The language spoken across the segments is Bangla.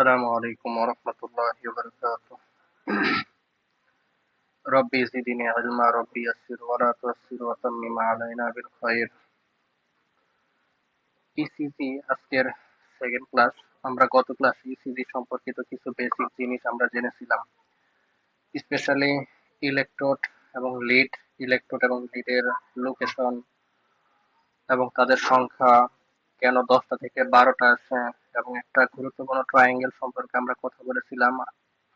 السلام عليكم ورحمة الله وبركاته. ربي زدني علما ربي يسر ولا تؤثر وتمم علينا بالخير. ইসিজি আজকের সেকেন্ড ক্লাস। আমরা গত ক্লাসে ইসিজি সম্পর্কিত কিছু বেসিক জিনিস আমরা জেনেছিলাম, স্পেশালি ইলেকট্রোড এবং লিড, ইলেকট্রোড এবং লিডের লোকেশন এবং তাদের সংখ্যা, কেন 10টা থেকে 12টা আছে, এবং একটা গুরুত্বপূর্ণ ট্রায়াঙ্গেল সম্পর্কে আমরা কথা বলেছিলাম,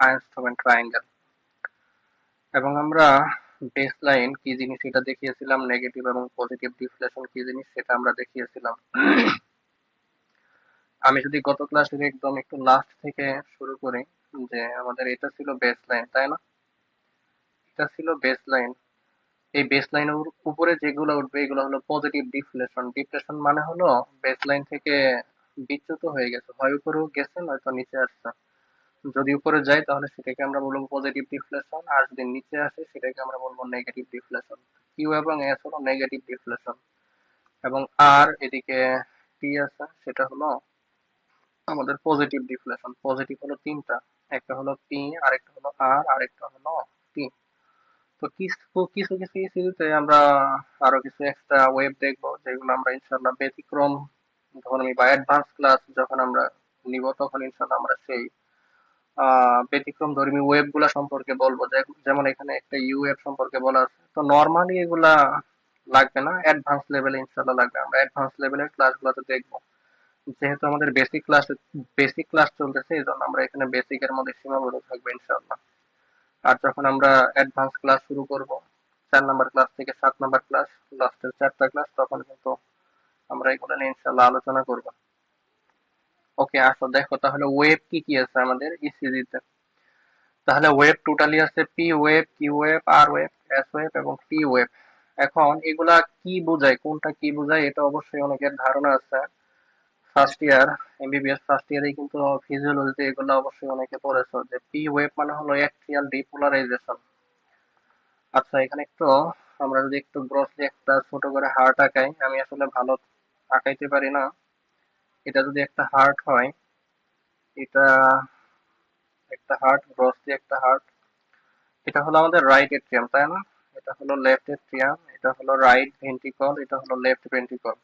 আইনস্টাইন ট্রায়াঙ্গেল। এবং আমরা বেসলাইন কি জিনিস সেটা দেখিয়েছিলাম, নেগেটিভ এবং পজিটিভ ডিফ্লেশন কি জিনিস সেটা আমরা দেখিয়েছিলাম। আমি যদি গত ক্লাসের একদম একটু লাস্ট থেকে শুরু করি, যে আমাদের এটা ছিল বেসলাইন, তাই না? এটা ছিল বেসলাইন। এই বেসলাইনের উপরে যেগুলো উঠবে এগুলো হলো পজিটিভ ডিফ্লেশন। ডিফ্লেশন মানে হলো বেসলাইন থেকে বিচ্যুত হয়ে গেছে, হয় উপরেও গেছে নয়তো নিচে আসছে। যদি উপরে যায় তাহলে সেটাকে আমরা বলবো পজিটিভ ডিফ্লেশন, আর যদি নিচে আসে সেটাকে আমরা বলবো নেগেটিভ ডিফ্লেশন। কিউ এবং এস হলো নেগেটিভ ডিফ্লেশন, এবং আর এদিকে টি আছে সেটা হলো আমাদের পজিটিভ ডিফ্লেশন। পজিটিভ হলো তিনটা, একটা হলো পি, আরেকটা হলো আর, আরেকটা হলো টি। তো কিছু কিছু কিছু ইস্যুতে আমরা আরো কিছু এক্সট্রা ওয়েব দেখবো, যেগুলো আমরা ইনশাল্লাহ ব্যতিক্রম ধর্মী বা অ্যাডভান্স ক্লাস যখন আমরা নিব তখন ইনশাল্লাহ আমরা সেই ব্যতিক্রম ধর্মী ওয়েব গুলা সম্পর্কে বলবো। যেমন এখানে একটা ইউএফ সম্পর্কে বলা আছে, তো নর্মালি এগুলা লাগবে না, অ্যাডভান্স লেভেলে ইনশাল্লাহ লাগবে। আমরা অ্যাডভান্স লেভেলের ক্লাসগুলোতে দেখবো, যেহেতু আমাদের বেসিক ক্লাস চলতেছে এই জন্য আমরা এখানে বেসিক এর মধ্যে সীমাবদ্ধ থাকবো ইনশাল্লাহ। আর যখন আমরা অ্যাডভান্স ক্লাস শুরু করব, 4 নাম্বার ক্লাস থেকে 7 নাম্বার ক্লাস, লাস্টের 4টা ক্লাস, তখন কিন্তু আমরা এগুলো নিয়ে ইনশাল্লাহ আলোচনা করবো। ওকে, আসো দেখো তাহলে ওয়েব কি কি আছে আমাদের ইসিজি তে। তাহলে ওয়েব টোটালি আছে পি ওয়েব, কিউ ওয়েব, আর ওয়েব, এস ওয়েব এবং টি ওয়েব। এখন এগুলা কি বোঝায়, কোনটা কি বোঝায়, এটা অবশ্যই অনেকের ধারণা আছে। ফার্স্ট ইয়ার, এমবিবিএস ফার্স্ট ইয়ারে কিন্তু ফিজিওলজিতে এগুলো অবশ্যই অনেকে পড়েছো, যে পি ওয়েব মানে হলো অ্যাক্সিয়াল ডিপোলারাইজেশন। আচ্ছা, এখানে একটু আমরা যদি একটু গ্রসলি একটা ছোট করে হার্ট আঁকাই, আমি আসলে ভালো আঁকাইতে পারি না। এটা যদি একটা হার্ট হয়, এটা একটা হার্ট, গ্রসলি একটা হার্ট। এটা হলো আমাদের রাইট এট্রিয়াম, তাই না? এটা হলো লেফট এট্রিয়াম, এটা হলো রাইট ভেন্ট্রিকল, এটা হলো লেফট ভেন্ট্রিকল।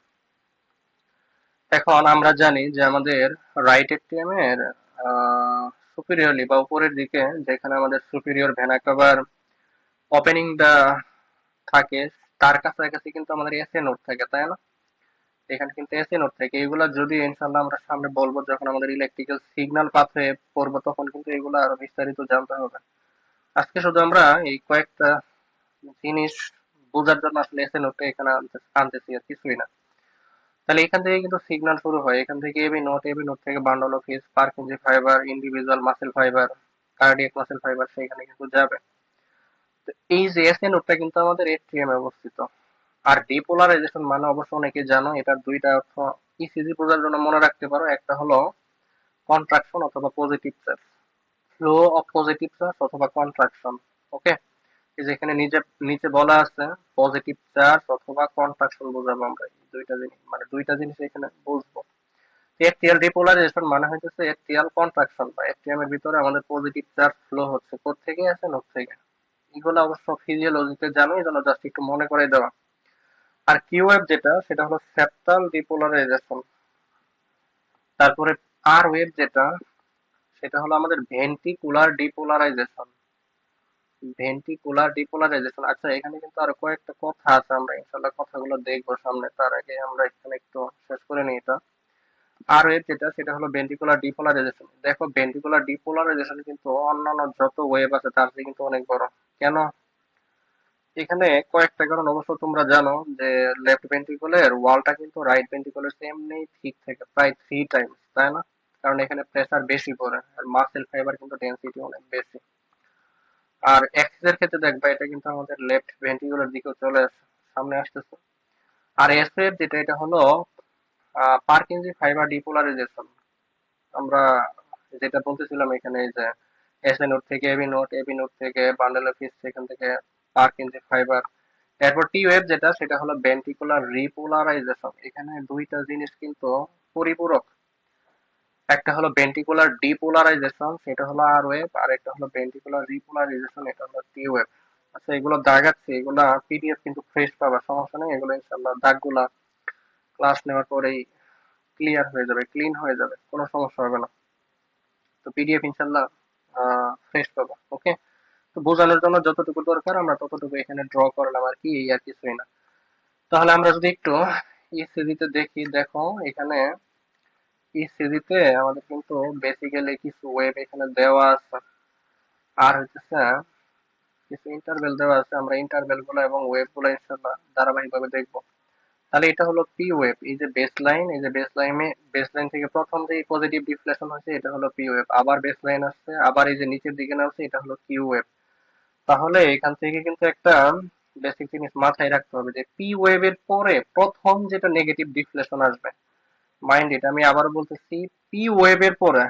এখন আমরা জানি যে আমাদের রাইট এট্রিয়ামের সুপিরিয়রলি বা উপরের দিকে, যেখানে আমাদের সুপিরিয়র ভেনা কাভার ওপেনিংটা থাকে, তার কাছাকাছি কিন্তু আমাদের এসএ নোড থাকে, তাই না? এখানে কিন্তু এসএ নোড থাকে। এগুলা যদি ইনশাল্লাহ আমরা সামনে বলবো, যখন আমাদের ইলেকট্রিক্যাল সিগন্যাল পাথে পড়বো তখন কিন্তু এগুলো আরো বিস্তারিত জানতে হবে। আজকে শুধু আমরা এই কয়েকটা জিনিস বোঝার জন্য আসলে এসএ নোডটা এখানে আনতেছি, আর কিছুই না। তাহলে এখান থেকে কিন্তু সিগন্যাল শুরু হয়, এখান থেকে এবি নোড থেকে bundle of His, Purkinje fibre, individual muscle fibre, cardiac muscle fibre সেখানে কিন্তু যাবে। তো এই যে এসএ নোডটা কিন্তু আমাদের এট্রিয়ামে অবস্থিত। আর ডিপোলারাইজেশন মানে অবশ্য অনেকে জানো, এটার দুইটা অর্থ ইসিজি বোঝার জন্য মনে রাখতে পারো। একটা হলো কন্ট্রাকশন অথবা positive charge, flow of positive charge অথবা কন্ট্রাকশন। ওকে, এই যে এখানে নিচে নিচে বলা আছে পজিটিভ চার্জ অথবা কন্ট্রাকশন বোঝাবো আমরা। এই দুইটা জিনিস মানে দুইটা জিনিস এখানে বুঝবো। এট্রিয়াল ডিপোলারাইজেশন মানে হচ্ছে এট্রিয়াল কন্ট্রাকশন, বা এট্রিয়ামের ভিতরে আমাদের পজিটিভ চার্জ ফ্লো হচ্ছে, কোত্থেকে আছে, নোড থেকে। এগুলো অবশ্য ফিজিওলজিতে জানো, এই জন্য জাস্ট একটু মনে করে দেওয়া। আর কিউএফ যেটা, সেটা হলো সেপ্টাল ডিপোলারাইজেশন। তারপরে আর ওয়েভ যেটা, সেটা হলো আমাদের ভেন্ট্রিকুলার ডিপোলারাইজেশন। Ventricular depolarisation. আচ্ছা, এখানে কিন্তু আরো কয়েকটা কথা আছে, আমরা ইনশাল্লাহ কথাগুলো দেখবো সামনে। তার আগে আমরা এখানে একটু শেষ করে নিই এটা। আর ওয়েভ যেটা, সেটা হলো ভেন্ট্রিকুলার ডিপোলারাইজেশন। দেখো, ভেন্ট্রিকুলার ডিপোলারাইজেশন কিন্তু অন্যান্য যত ওয়েভ আছে তার চেয়ে কিন্তু অনেক বড়। কেন? এখানে কয়েকটা কারণ অবশ্য তোমরা জানো, যে লেফট ভেন্ট্রিকলের ওয়ালটা কিন্তু রাইট ভেন্ট্রিকলের এমনি ঠিক থাকে প্রায় 3 টাইমস, তাই না? কারণ এখানে প্রেসার বেশি পড়ে, আর মাসেল ফাইবার কিন্তু ডেনসিটি অনেক বেশি। আর এক্সিস এর ক্ষেত্রে দেখবা, এটা কিন্তু আমাদের লেফট ভেন্ট্রিকুলার দিকেও চলে আসে, সামনে আসতেছে। আর এস এর যেটা, এটা হলো পারকিনজি ফাইবার ডিপোলারাইজেশন। আমরা যেটা বলতেছিলাম এখানে, এই যে এস এ নোড থেকে এবি নোড, এবি নোড থেকে বান্ডেল অফ হিস, সেখান থেকে পারকিনজি ফাইবার। এরপর টি ওয়েভ যেটা, সেটা হলো ভেন্ট্রিকুলার রিপোলারাইজেশন। এখানে দুইটা জিনিস কিন্তু পরিপূরক। একটা হলো ভেন্ট্রিকুলার ডিপোলারাইজেশন, সেটা হলো আর ওয়েভ, আর একটা হলো ভেন্ট্রিকুলার রিপোলারাইজেশন, এটা হলো টি ওয়েভ। আচ্ছা, এগুলো দাগাচ্ছি, এগুলা পিডিএফ কিন্তু ফ্রেশ পাবা, সমস্যা নেই, এগুলো ইনশাল্লাহ দাগগুলা ক্লাস নেওয়ার পরেই ক্লিয়ার হয়ে যাবে, ক্লিন হয়ে যাবে, কোনো সমস্যা হবে না। তো পিডিএফ ইনশাল্লাহ ফ্রেশ পাবা, ওকে। তো বোঝানোর জন্য যতটুকু দরকার আমরা ততটুকু এখানে ড্র করলাম আর কি, এই আর কিছুই না। তাহলে আমরা যদি একটু ইসিজিতে দেখি, দেখো এখানে ইসিজিতে আমাদের কিন্তু বেসিক্যালি কিছু ওয়েব এখানে দেওয়া আছে, আর হচ্ছে কিছু ইন্টারভেল দেওয়া আছে। আমরা ইন্টারভেল গুলো এবং ওয়েব গুলো ইনশাল্লাহ ধারাবাহিকভাবে দেখবো। তাহলে এটা হলো পি ওয়েভ, এই যে বেস লাইন, এই যে বেস লাইন থেকে প্রথম যে পজিটিভ ডিফ্লেকশন হয়েছে এটা হলো পি ওয়েভ, আবার বেস লাইন আসছে, আবার এই যে নিচের দিকে নামছে এটা হলো কিউ ওয়েভ। তাহলে এখান থেকে কিন্তু একটা বেসিক জিনিস মাথায় রাখতে হবে যে পি ওয়েভ এর পরে প্রথম যেটা নেগেটিভ ডিফ্লেকশন আসবে, মাইন্ড ইট, আমি আবার বলতেছি, পি ওয়েভ এর পরে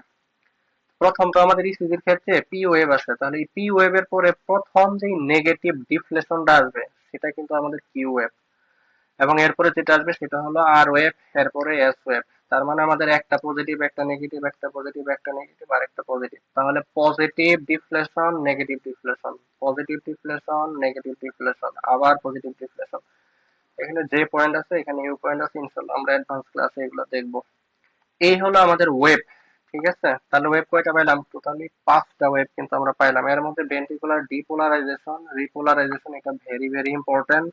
প্রথম তো আমাদের ইসিজির ক্ষেত্রে পি ওয়েভ আসে, তাহলে এই পি ওয়েভ এর পরে প্রথম যে নেগেটিভ ডিফ্লেকশনটা আসবে সেটা কিন্তু আমাদের কিউ ওয়েভ, এবং এরপরে যেটা আসবে সেটা হলো আর ওয়েভ, এরপরে এস ওয়েভ। তার মানে আমাদের একটা পজিটিভ, একটা নেগেটিভ, একটা পজিটিভ, একটা নেগেটিভ, আর একটা পজিটিভ। তাহলে positive deflection, negative deflection, positive deflection, negative deflection, আবার পজিটিভ ডিফ্লেকশন। এখানে যে পয়েন্ট আছে, এখানে ইউ পয়েন্ট আছে, ইনশাল্লাহ আমরা অ্যাডভান্স ক্লাসে এগুলো দেখবো। এই হলো আমাদের ওয়েব, ঠিক আছে। তাহলে ওয়েব কয়টা পাইলাম? টোটালি 5টা ওয়েব কিন্তু আমরা পাইলাম। এর মধ্যে ভেন্ট্রিকুলার ডিপোলারাইজেশন, রিপোলারাইজেশন, এটা ভেরি ভেরি ইম্পর্টেন্ট,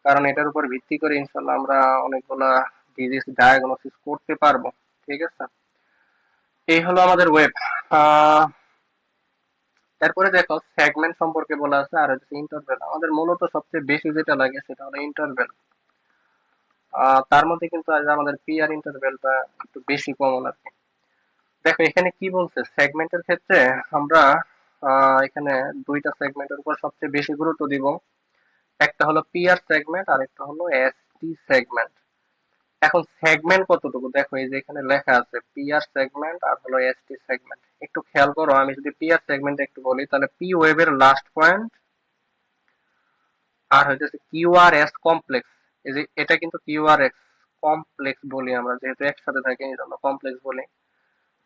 কারণ এটার উপর ভিত্তি করে ইনশাল্লাহ আমরা অনেকগুলা ডিজিজ ডায়াগনোসিস করতে পারবো, ঠিক আছে। এই হলো আমাদের ওয়েব। তারপরে দেখো সেগমেন্ট সম্পর্কে বলা আছে, আর হচ্ছে ইন্টারভেল। আমাদের মূলত সবচেয়ে বেশি যেটা লাগে সেটা হলো ইন্টারভেল। তার মধ্যে কিন্তু আজ আমাদের পি আর ইন্টারভেলটা একটু বেশি কমন আর কি। দেখো এখানে কি বলছে, সেগমেন্টের ক্ষেত্রে আমরা এখানে দুইটা সেগমেন্টের উপর সবচেয়ে বেশি গুরুত্ব দিব। একটা হলো পিআর সেগমেন্ট, আর একটা হলো এসটি সেগমেন্ট। এখন সেগমেন্ট কতটুকু, দেখো এই যে এখানে লেখা আছে পিআর সেগমেন্ট আর হলো এসটি সেগমেন্ট। একটু খেয়াল করো, আমি যদি পিআর সেগমেন্ট একটু বলি, তাহলে পি ওয়েভের লাস্ট পয়েন্ট আর হইতেছে কিউআরএস কমপ্লেক্স। এই যে এটা কিন্তু কিউআরএস কমপ্লেক্স বলি আমরা, যেহেতু একসাথে থাকে এই জন্য কমপ্লেক্স বলি।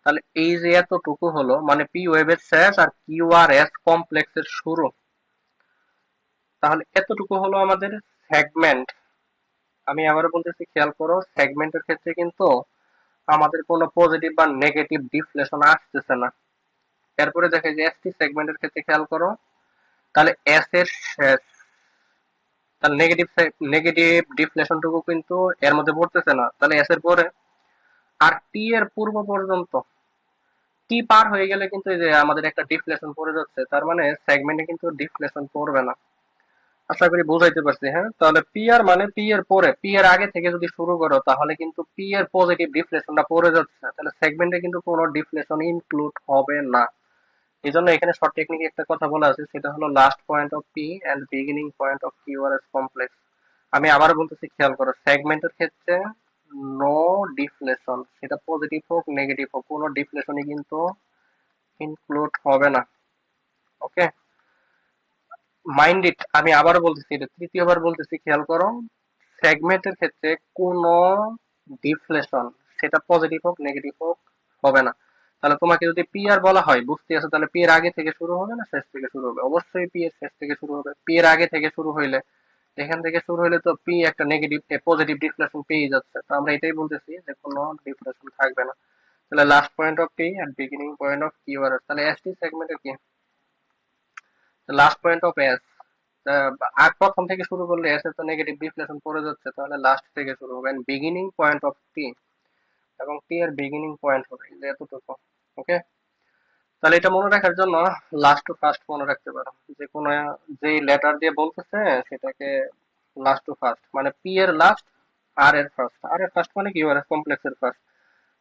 তাহলে এই যে এতটুকু হলো মানে পি ওয়েভের শেষ আর কিউআরএস কমপ্লেক্সের শুরু। তাহলে এতটুকু হলো আমাদের সেগমেন্ট। আমি আবারও বলতেছি, খেয়াল করো, সেগমেন্টের ক্ষেত্রে কিন্তু আমাদের কোনো পজিটিভ বা নেগেটিভ ডিফ্লেশন আসতেছে না। এরপরে দেখে যে এসটি সেগমেন্টের ক্ষেত্রে খেয়াল করো, তাহলে এস এর শেষ, তাহলে নেগেটিভ ডিফ্লেশনটুকু কিন্তু এর মধ্যে পড়তেছে না। তাহলে এস এর পরে আর টি এর পূর্ব পর্যন্ত, টি পার হয়ে গেলে কিন্তু এই যে আমাদের একটা ডিফ্লেশন পড়ে যাচ্ছে, তার মানে সেগমেন্টে কিন্তু ডিফ্লেশন পড়বে না। আশা করি বুঝাইতে পারছি, হ্যাঁ। তাহলে পি আর মানে পি এর পরে, পি এর আগে থেকে যদি শুরু করো তাহলে কিন্তু পি এর পজিটিভ ডিফ্লেশনটা পড়ে যাচ্ছে, তাহলে সেগমেন্টে কিন্তু কোনো ডিফ্লেশন ইনক্লুড হবে না। এই জন্য এখানে শর্ট টেকনিকে একটা কথা বলা আছে, সেটা হলো last point of P end beginning point of QRS complex. আমি আবার বলতেছি, খেয়াল করো, সেগমেন্টের ক্ষেত্রে নো ডিফ্লেশন, সেটা পজিটিভ হোক নেগেটিভ হোক, কোনো ডিফ্লেশনই কিন্তু ইনক্লুড হবে না, ওকে। মাইন্ড ইট, আমি আবারও বলতেছি, এটা তৃতীয়বার বলতেছি, খেয়াল করো, সেগমেন্টের ক্ষেত্রে কোনো ডিফ্লেশন, সেটা পজিটিভ হোক নেগেটিভ হোক, হবে না। তাহলে তোমাকে যদি পি আর বলা হয়, বুঝতে আছে, তাহলে পি এর আগে থেকে শুরু হবে না শেষ থেকে শুরু হবে? অবশ্যই পি এর শেষ থেকে শুরু হবে। পি এর আগে থেকে শুরু হইলে, এখান থেকে শুরু হইলে তো পি একটা নেগেটিভ পজিটিভ ডিফ্লেশন পেয়ে যাচ্ছে, তো আমরা এটাই বলতেছি যে কোনো ডিফ্লেশন থাকবে না। তাহলে last point of P end beginning point of Q R S, তাহলে এসটি সেগমেন্টের কি লাস্ট পয়েন্ট অফ এস। আর প্রথম থেকে শুরু করলে এস এর তো নেগেটিভ ডিফ্লেশন পড়ে যাচ্ছে, তাহলে লাস্ট থেকে শুরু হবে বিগিনিং পয়েন্ট অফ টি, এবং টি এর বিগিনিং পয়েন্ট হবে এই যে এতটুকু, ওকে। তাহলে এটা মনে রাখার জন্য লাস্ট টু ফার্স্ট মনে রাখতে পারো, যে কোনো যেই লেটার দিয়ে বলতেছে সেটাকে লাস্ট টু ফার্স্ট, মানে পি এর লাস্ট, আর এর ফার্স্ট, আর এর ফার্স্ট মানে কি আর কমপ্লেক্স এর ফার্স্ট,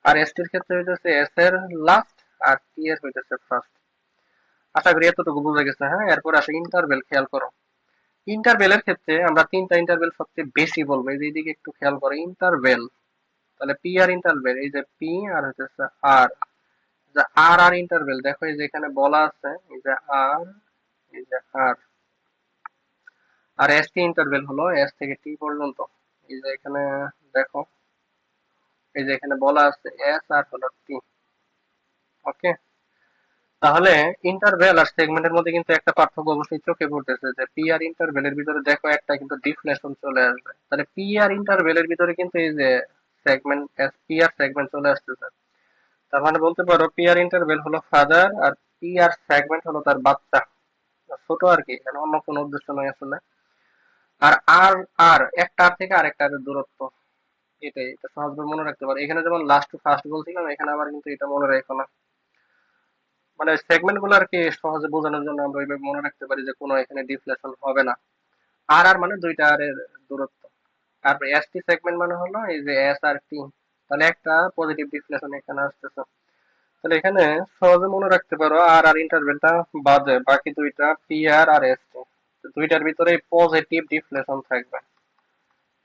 আর এস টির ক্ষেত্রে হইতেছে এস এর লাস্ট, আর টি এর হইতেছে ফার্স্ট। আশা করি এতটুকু বোঝা গেছে, হ্যাঁ। এরপর আসে ইন্টারভেল, খেয়াল করো। ইন্টারভেলের ক্ষেত্রে আমরা তিনটা ইন্টারভেল সবচেয়ে বেশি বলবো, এই যে এইদিকে একটু খেয়াল করো, ইন্টারভেল। তাহলে পি আর ইন্টারভেল, এই যে পি আর হচ্ছে আর, যে আর আর ইন্টারভেল, দেখো এই যে এখানে বলা আছে, এই যে আর, এই যে আর। আর এস টি ইন্টারভেল হলো এস থেকে টি পর্যন্ত, এই যে এখানে দেখো এই যে এখানে বলা আছে এস আর হলো টি। ওকে, তাহলে ইন্টারভেল আর সেগমেন্টের মধ্যে কিন্তু একটা পার্থক্য অবশ্যই চোখে পড়তেছে, যে পি আর ইন্টারভেলের ভিতরে দেখো একটা কিন্তু ডিফ্লেশন চলে আসবে। তাহলে পি আর ইন্টারভেলের ভিতরে কিন্তু এই যে সেগমেন্ট, পি আর সেগমেন্ট চলে আসতেছে। তার মানে বলতে পারো পি আর ইন্টারভেল হলো ফাদার, আর পি আর সেগমেন্ট হলো তার বাচ্চা, ছোট আর কি, এখানে অন্য কোনো উদ্দেশ্য নয় আসলে। আর আর আর একটা আর থেকে আরেকটা আর দূরত্ব, এটাই, এটা সহজভাবে মনে রাখতে পারো। এখানে যেমন লাস্ট টু ফার্স্ট বলছিলাম, এখানে আবার কিন্তু এটা মনে রেখো না। মানে সেগমেন্ট গুলো আর কি সহজে বোঝানোর জন্য আমরা ওইভাবে মনে রাখতে পারি যে কোনো এখানে ডিফ্লেশন হবে না। আর আর মানে দুইটা আর এর দূরত্ব। তারপরে এস টি সেগমেন্ট মানে হলো এই যে এস আর টি, তাহলে একটা পজিটিভ ডিফ্লেশন এখানে আসতেছে। তাহলে এখানে সহজে মনে রাখতে পারো আর আর ইন্টারভেলটা বাদে বাকি দুইটা পি আর আর এস টি, দুইটার ভিতরে পজিটিভ ডিফ্লেশন থাকবে।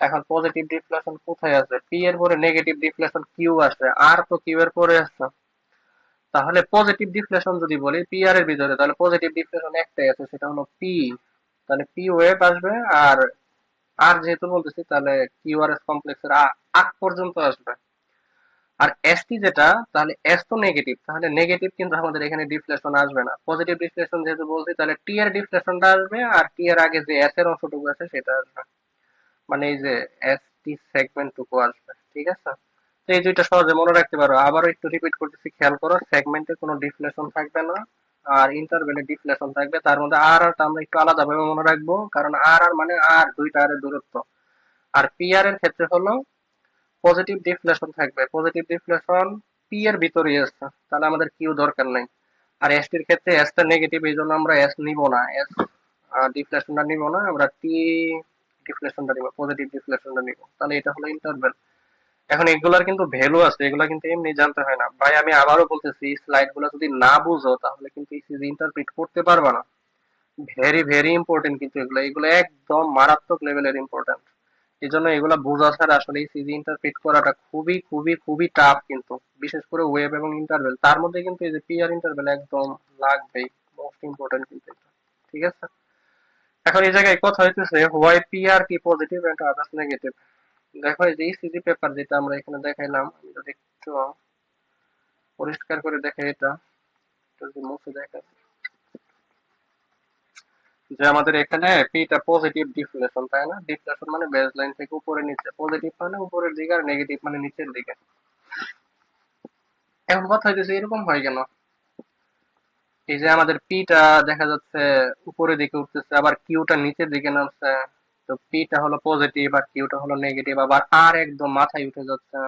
এখন পজিটিভ ডিফ্লেশন কোথায় আছে? পি এর পরে নেগেটিভ ডিফ্লেশন কিউ আছে, আর তো কিউ এর পরে আছে। তাহলে পজিটিভ ডিফ্লেশন যদি বলি পি আর এর ভিতরে, তাহলে পজিটিভ ডিফ্লেশন একটাই আছে, সেটা হলো পি। তাহলে পি ওয়েভ আসবে, আর আর যেহেতু বলতেছি তাহলে কিউ আর এস কমপ্লেক্সের আগ পর্যন্ত আসবে। আর এস টি যেটা, তাহলে এস তো নেগেটিভ, তাহলে নেগেটিভ কিন্তু আমাদের এখানে ডিফ্লেশন আসবে না। পজিটিভ ডিফ্লেশন যেহেতু বলছি, তাহলে টি এর ডিফ্লেশনটা আসবে, আর টি এর আগে যে এস এর অংশটুকু আছে সেটা আসবে। মানে এই যে এস টি সেগমেন্ট টুকু আসবে, ঠিক আছে? তো এই দুইটা সহজে মনে রাখতে পারো। আবারও একটু রিপিট করতেছি, খেয়াল করো, সেগমেন্টে কোনো ডিফ্লেশন থাকবে না, আর ইন্টারভেলে ডিফ্লেশন থাকবে। তার মধ্যে আর আরটা আমরা একটু আলাদাভাবে মনে রাখবো, কারণ আর আর মানে আর দুইটা আর এর দূরত্ব। আর পি আর এর ক্ষেত্রে হলো পজিটিভ ডিফ্লেশন থাকবে, পজিটিভ ডিফ্লেশন পি এর ভিতরেই আসছে, তাহলে আমাদের কিউ দরকার নাই। আর এস টির ক্ষেত্রে এস টা নেগেটিভ, এই জন্য আমরা এস নিব না, এস ডিফ্লেশনটা নিব না, আমরা টি ডিফ্লেশনটা নিব, পজিটিভ ডিফ্লেশনটা নিব। তাহলে এটা হলো ইন্টারভেল। এখন এগুলার কিন্তু ভ্যালু আছে, এগুলা কিন্তু এমনি জানতে হয় না ভাই। আমি আবারও বলতেছি, স্লাইড গুলা যদি না বুঝো তাহলে কিন্তু ইসিজি ইন্টারপ্রিট করতে পারবা না। ভেরি ভেরি ইম্পর্টেন্ট কিন্তু এগুলো, এগুলো একদম মারাত্মক লেভেলের ইম্পর্টেন্ট। এই জন্য এগুলা বোঝা ছাড়া আসলে ইসিজি ইন্টারপ্রিট করাটা খুবই খুবই খুবই টাফ কিন্তু, বিশেষ করে ওয়েব এবং ইন্টারভেল, তার মধ্যে কিন্তু এই যে পি আর ইন্টারভেল একদম লাগবেই, মোস্ট ইম্পর্টেন্ট কিন্তু এটা। ঠিক আছে, এখন এই জায়গায় কথা হইতেছে হোয়াই পি আর কি পজিটিভ এন্ড আদার্স নেগেটিভ। দেখো এই যে ইসিজি পেপার যেটা আমরা এখানে দেখাইলাম, আমি যদি একটু পরিষ্কার করে দেখে এটা, একটু যদি মুছে দেখা, যে আমাদের এখানে পিটা পজিটিভ ডিফ্লেশন, তাই না? ডিফ্লেশন মানে বেস লাইন থেকে উপরে নিচে, পজিটিভ মানে উপরের দিকে, আর নেগেটিভ মানে নিচের দিকে। এখন কথা হইতেছে এরকম হয় কেন? এই যে আমাদের পিটা দেখা যাচ্ছে উপরের দিকে উঠতেছে, আবার কিউটা নিচের দিকে নামছে। তো পিটা হলো পজিটিভ আর কিউটা হলো নেগেটিভ, আবার আর একদম মাথায় উঠে যাচ্ছে,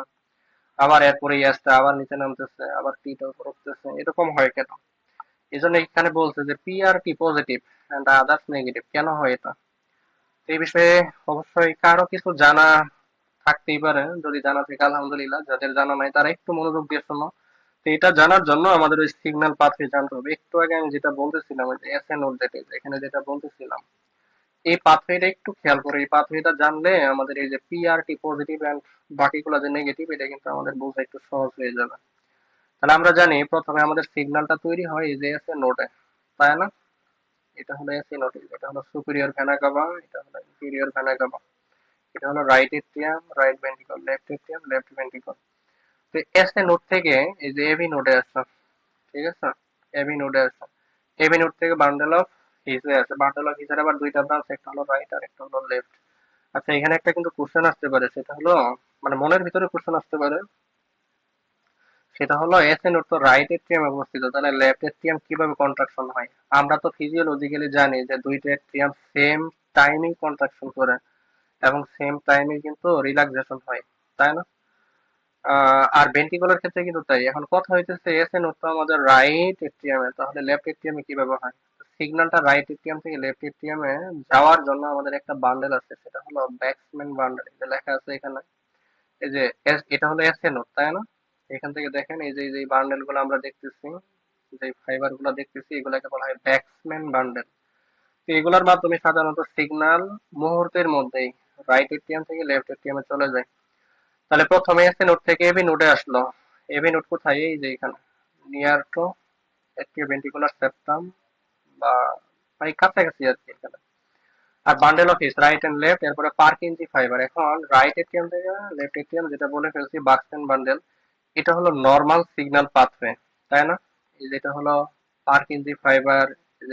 আবার এরপরে এসটা আবার নিচে নামতেছে, আবার টিটা উপর উঠতেছে, এরকম হয় কেন? এই জন্য এখানে বলছে যে পি আর কি পজিটিভ এন্ড আদার্স নেগেটিভ, কেন হয় এটা? এই বিষয়ে অবশ্যই কারো কিছু জানা থাকতেই পারে, যদি জানা থাকে আলহামদুলিল্লাহ, যাদের জানা নাই তারা একটু মনোযোগ দিয়ে শোনো। তো এটা জানার জন্য আমাদের ওই সিগন্যাল পাথওয়ে জানতে হবে। একটু আগে আমি যেটা বলতেছিলাম, ওই যে এস এ নোট যেটা, এখানে যেটা বলতেছিলাম, এই পাথওয়েটা একটু খেয়াল করে, এই পাথওয়েটা জানলে আমাদের এই যে পিআরটি পজিটিভ এন্ড বাকিগুলো যে নেগেটিভ, এটা কিন্তু আমাদের বোঝা একটু সহজ হয়ে যাবে। তাহলে আমরা জানি প্রথমে আমাদের সিগন্যালটা তৈরি হয় এই যে এস এ নোটে, তাই না? এটা হলো এস এ নোট, এটা হলো সুপিরিয়র ভেনা কাভা, এটা হলো ইনফিরিয়র ভেনা কাভা, এটা হলো right atrium, right ventricle, left atrium, left ventricle. তো এস এ নোড থেকে এই যে এবি নোডে আসছে, ঠিক আছে? এবি নোডে আসছে, এবি নোড থেকে বান্ডেল অফ হিসে আছে, বান্ডেল অফ হিসের আবার দুইটা ব্রাঞ্চ, একটা হলো রাইট আর একটা হলো লেফট। আচ্ছা, এখানে একটা কিন্তু কোশ্চেন আসতে পারে, সেটা হলো, মানে মনের ভিতরে কোশ্চেন আসতে পারে, সেটা হলো এস এ নোড তো রাইট এট্রিয়ামে অবস্থিত, তাহলে লেফট এট্রিয়াম কিভাবে কন্ট্রাকশন হয়? আমরা তো ফিজিওলজিক্যালি জানি যে দুইটা এট্রিয়াম সেম টাইমিং কন্ট্রাকশন করে এবং সেম টাইমে কিন্তু রিল্যাক্সেশন হয়, তাই না? আর ভেন্ট্রিকুলার ক্ষেত্রে কিন্তু তাই। এখন কথা হইতেছে এস এ নোট তো আমাদের রাইট এট্রিয়ামে, তাহলে লেফট এট্রিয়ামে কিভাবে হয়? সিগন্যালটা রাইট এট্রিয়াম থেকে লেফট এট্রিয়ামে যাওয়ার জন্য আমাদের একটা বান্ডেল আছে, সেটা হলো ব্যাক্সম্যান বান্ডেল, এটা লেখা আছে এখানে। এই যে এটা হলো এস এ নোট, তাই না? এখান থেকে দেখেন এই যে বান্ডেল গুলো আমরা দেখতেছি, যে ফাইবার গুলো দেখতেছি, এগুলাকে বলা হয় ব্যাক্সম্যান বান্ডেল। তো এগুলোর মাধ্যমে সাধারণত সিগন্যাল মুহূর্তের মধ্যেই রাইট এটিএম থেকে লেফট এটিএম এ চলে যায়। তাহলে প্রথমে এসে নোড থেকে এবি নোডে আসলো। এবি নোড কোথায়? এই যে এখানে, নিয়ার টু অ্যাট্রিওভেন্ট্রিকুলার সেপ্টাম, বা মানে কাছাকাছি আর কি এখানে। আর bundle of His right and left, এরপরে পার কেজি ফাইবার। এখন রাইট এটিএম থেকে লেফট এটিএম যেটা বলে ফেলছি বাক্স এন্ড বান্ডেল, এটা হলো নর্মাল সিগন্যাল পাথওয়ে, তাই না? এই যেটা হলো পার কেজি ফাইবার,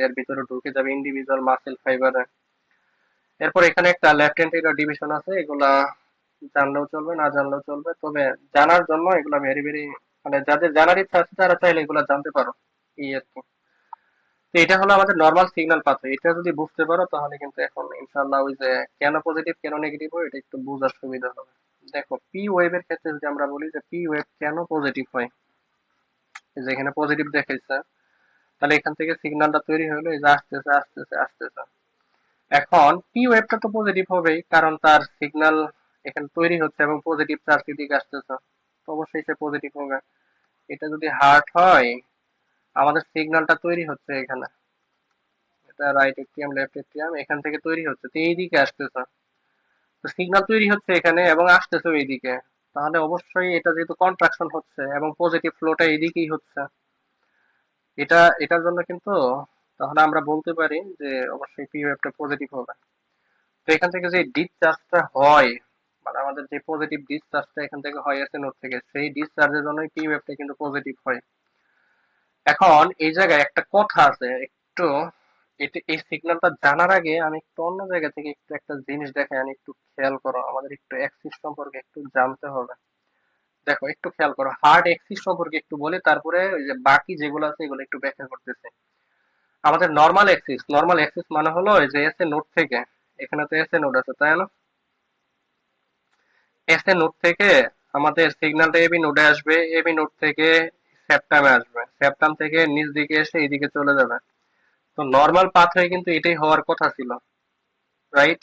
এর ভিতরে ঢুকে যাবে ইন্ডিভিজুয়াল মাসেল ফাইবারে। এরপর এখানে একটা লেফট এন্ট্রিকার ডিভিশন আছে, এগুলা জানলেও চলবে না জানলেও চলবে, তবে জানার জন্য এগুলা ভেরি ভেরি, মানে যাদের জানার ইচ্ছা আছে তারা চাইলে এগুলা জানতে পারো, এই আর কি। তো এটা হলো আমাদের নর্মাল সিগন্যাল পাথওয়ে, এটা যদি বুঝতে পারো তাহলে কিন্তু এখন ইনশাআল্লাহ ওই যে কেন পজিটিভ কেন নেগেটিভ হয় এটা একটু বোঝার সুবিধা হবে। দেখো পি ওয়েভের ক্ষেত্রে যদি আমরা বলি যে পি ওয়েভ কেন পজিটিভ হয়, এই যে এখানে পজিটিভ দেখাইছে, তাহলে এখান থেকে সিগন্যালটা তৈরি হলো, এই যে আসতেছে আসতেছে আসতেছে। এখন পি ওয়েভটা তো পজিটিভ হবেই, কারণ তার সিগন্যাল এখানে তৈরি হচ্ছে এবং পজিটিভ চার্জ দিকে আসতেছে, তো অবশ্যই সে পজিটিভ হবে। এটা যদি হার্ট হয়, আমাদের সিগন্যালটা তৈরি হচ্ছে এখানে, এটা রাইট এট্রিয়াম লেফট এট্রিয়াম এখান থেকে তৈরি হচ্ছে, তো এই দিকে আসতেছে, তো সিগন্যাল তৈরি হচ্ছে এখানে এবং আসতেছে এইদিকে, তাহলে অবশ্যই এটা যেহেতু কন্ট্রাকশন হচ্ছে এবং পজিটিভ ফ্লোটা এইদিকেই হচ্ছে, এটার জন্য কিন্তু তাহলে আমরা বলতে পারি যে অবশ্যই পি ওয়েভটা পজিটিভ হবে। তো এখান থেকে যে ডিসচার্জটা হয়, মানে আমাদের যে পজিটিভ ডিসচার্জটা এখান থেকে হয় এসে নোড থেকে, সেই ডিসচার্জের জন্যই পি ওয়েভটা কিন্তু পজিটিভ হয়। এখন এই জায়গায় একটা কথা আছে, একটু এই সিগন্যালটা জানার আগে আমি একটু অন্য জায়গা থেকে একটু একটা জিনিস দেখাই, আমি একটু খেয়াল করো, আমাদের একটু অ্যাক্সিস সম্পর্কে একটু জানতে হবে। দেখো একটু খেয়াল করো, হার্ড অ্যাক্সিস সম্পর্কে একটু বলি, তারপরে ওই যে বাকি যেগুলো আছে এগুলো একটু ব্যাখ্যা করতেছে। আমাদের নর্মাল অ্যাক্সিস মানে হলো এই যে এস এ নোড থেকে, এখানে তো এস এ নোড আছে তাই না, এস এ নোড থেকে আমাদের সিগন্যালটা এবি নোডে আসবে, এবি নোড থেকে সেপ্টামে আসবে, সেপ্টাম থেকে নিচ দিকে এসে এইদিকে চলে যাবে। তো নর্মাল পাথওয়ে কিন্তু এটাই হওয়ার কথা ছিল, রাইট?